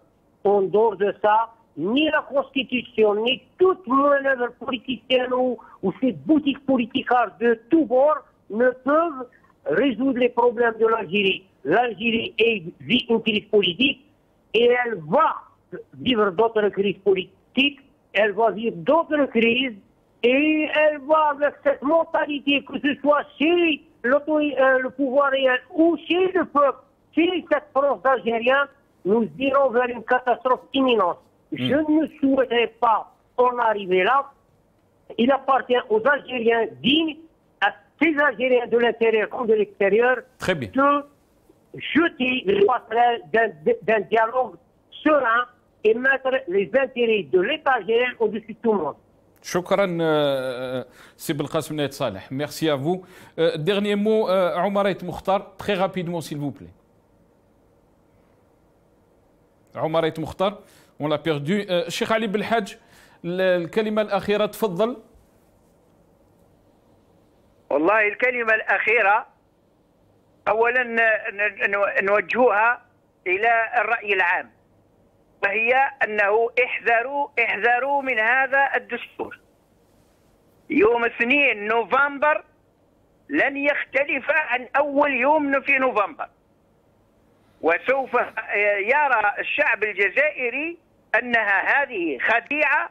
En dehors de ça, ni la Constitution, ni toute manœuvre politicienne ou ces boutiques politicards de tous bords ne peuvent résoudre les problèmes de l'Algérie. L'Algérie vit une crise politique et elle va vivre d'autres crises politiques, elle va vivre d'autres crises et elle va avec cette mentalité, que ce soit chez le pouvoir réel ou chez le peuple, chez cette France d'Algériens, nous irons vers une catastrophe imminente. Je ne souhaiterais pas en arriver là. Il appartient aux Algériens dignes, à ces Algériens de l'intérieur comme de l'extérieur, de jeter les passerelles d'un dialogue serein et mettre les intérêts de l'État algérien au-dessus de tout le monde. Shukran, c'est Belkacem Nait Saleh. Merci à vous. Dernier mot, Omar Ait Mokhtar, très rapidement, s'il vous plaît. Omar Ait Mokhtar, on l'a perdu. Cheikh Ali Belhadj, الكلمة الأخيرة تفضل. والله الكلمة الأخيرة أولا نوجهها إلى الرأي العام، وهي أنه احذروا من هذا الدستور. يوم 2 نوفمبر لن يختلف عن أول يوم في نوفمبر، وسوف يرى الشعب الجزائري أنها هذه خديعة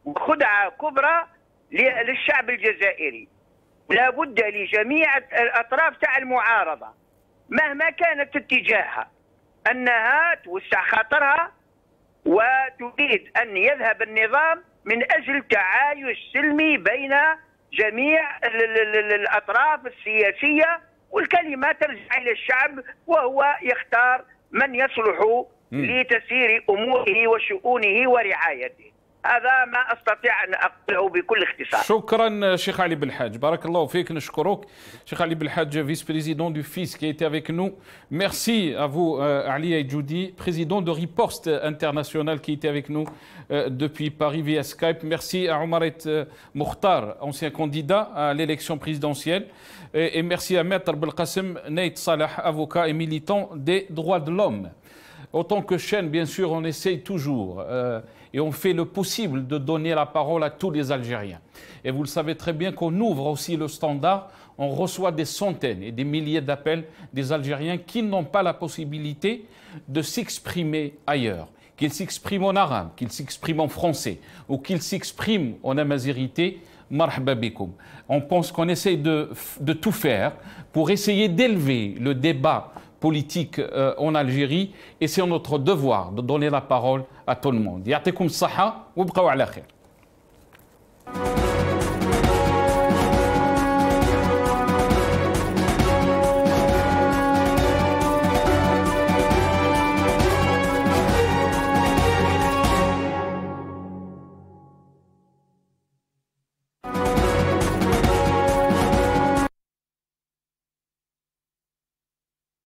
وخدعة كبرى للشعب الجزائري. لا بد لجميع الأطراف تاع المعارضة مهما كانت اتجاهها أنها توسع خاطرها وتريد أن يذهب النظام من أجل تعايش سلمي بين جميع الأطراف السياسية، والكلمة ترجع إلى الشعب وهو يختار من يصلح لتسيير أموره وشؤونه ورعايته. هذا ما أستطيع أن أقوله بكل اختصار. شكرا Cheikh Ali Belhadj. Barakallahu fik, nashkourouk. Cheikh Ali Belhadj, vice-président du FIS qui a été avec nous. Merci à vous, Ali Aïdjoudi, président de Riposte International qui était avec nous depuis Paris via Skype. Merci à Oumaret Mokhtar, ancien candidat à l'élection présidentielle. Et merci à Maître Belkacem Neit Salah, avocat et militant des droits de l'homme. Autant que chaîne, bien sûr, on essaye toujours et on fait le possible de donner la parole à tous les Algériens. Et vous le savez très bien qu'on ouvre aussi le standard, on reçoit des centaines et des milliers d'appels des Algériens qui n'ont pas la possibilité de s'exprimer ailleurs, qu'ils s'expriment en arabe, qu'ils s'expriment en français ou qu'ils s'expriment en amazigité. Marhaba bikoum. On pense qu'on essaye de tout faire pour essayer d'élever le débat politique en Algérie et c'est notre devoir de donner la parole à tout le monde. Ya'tikoum saha wa bqaw ala khair.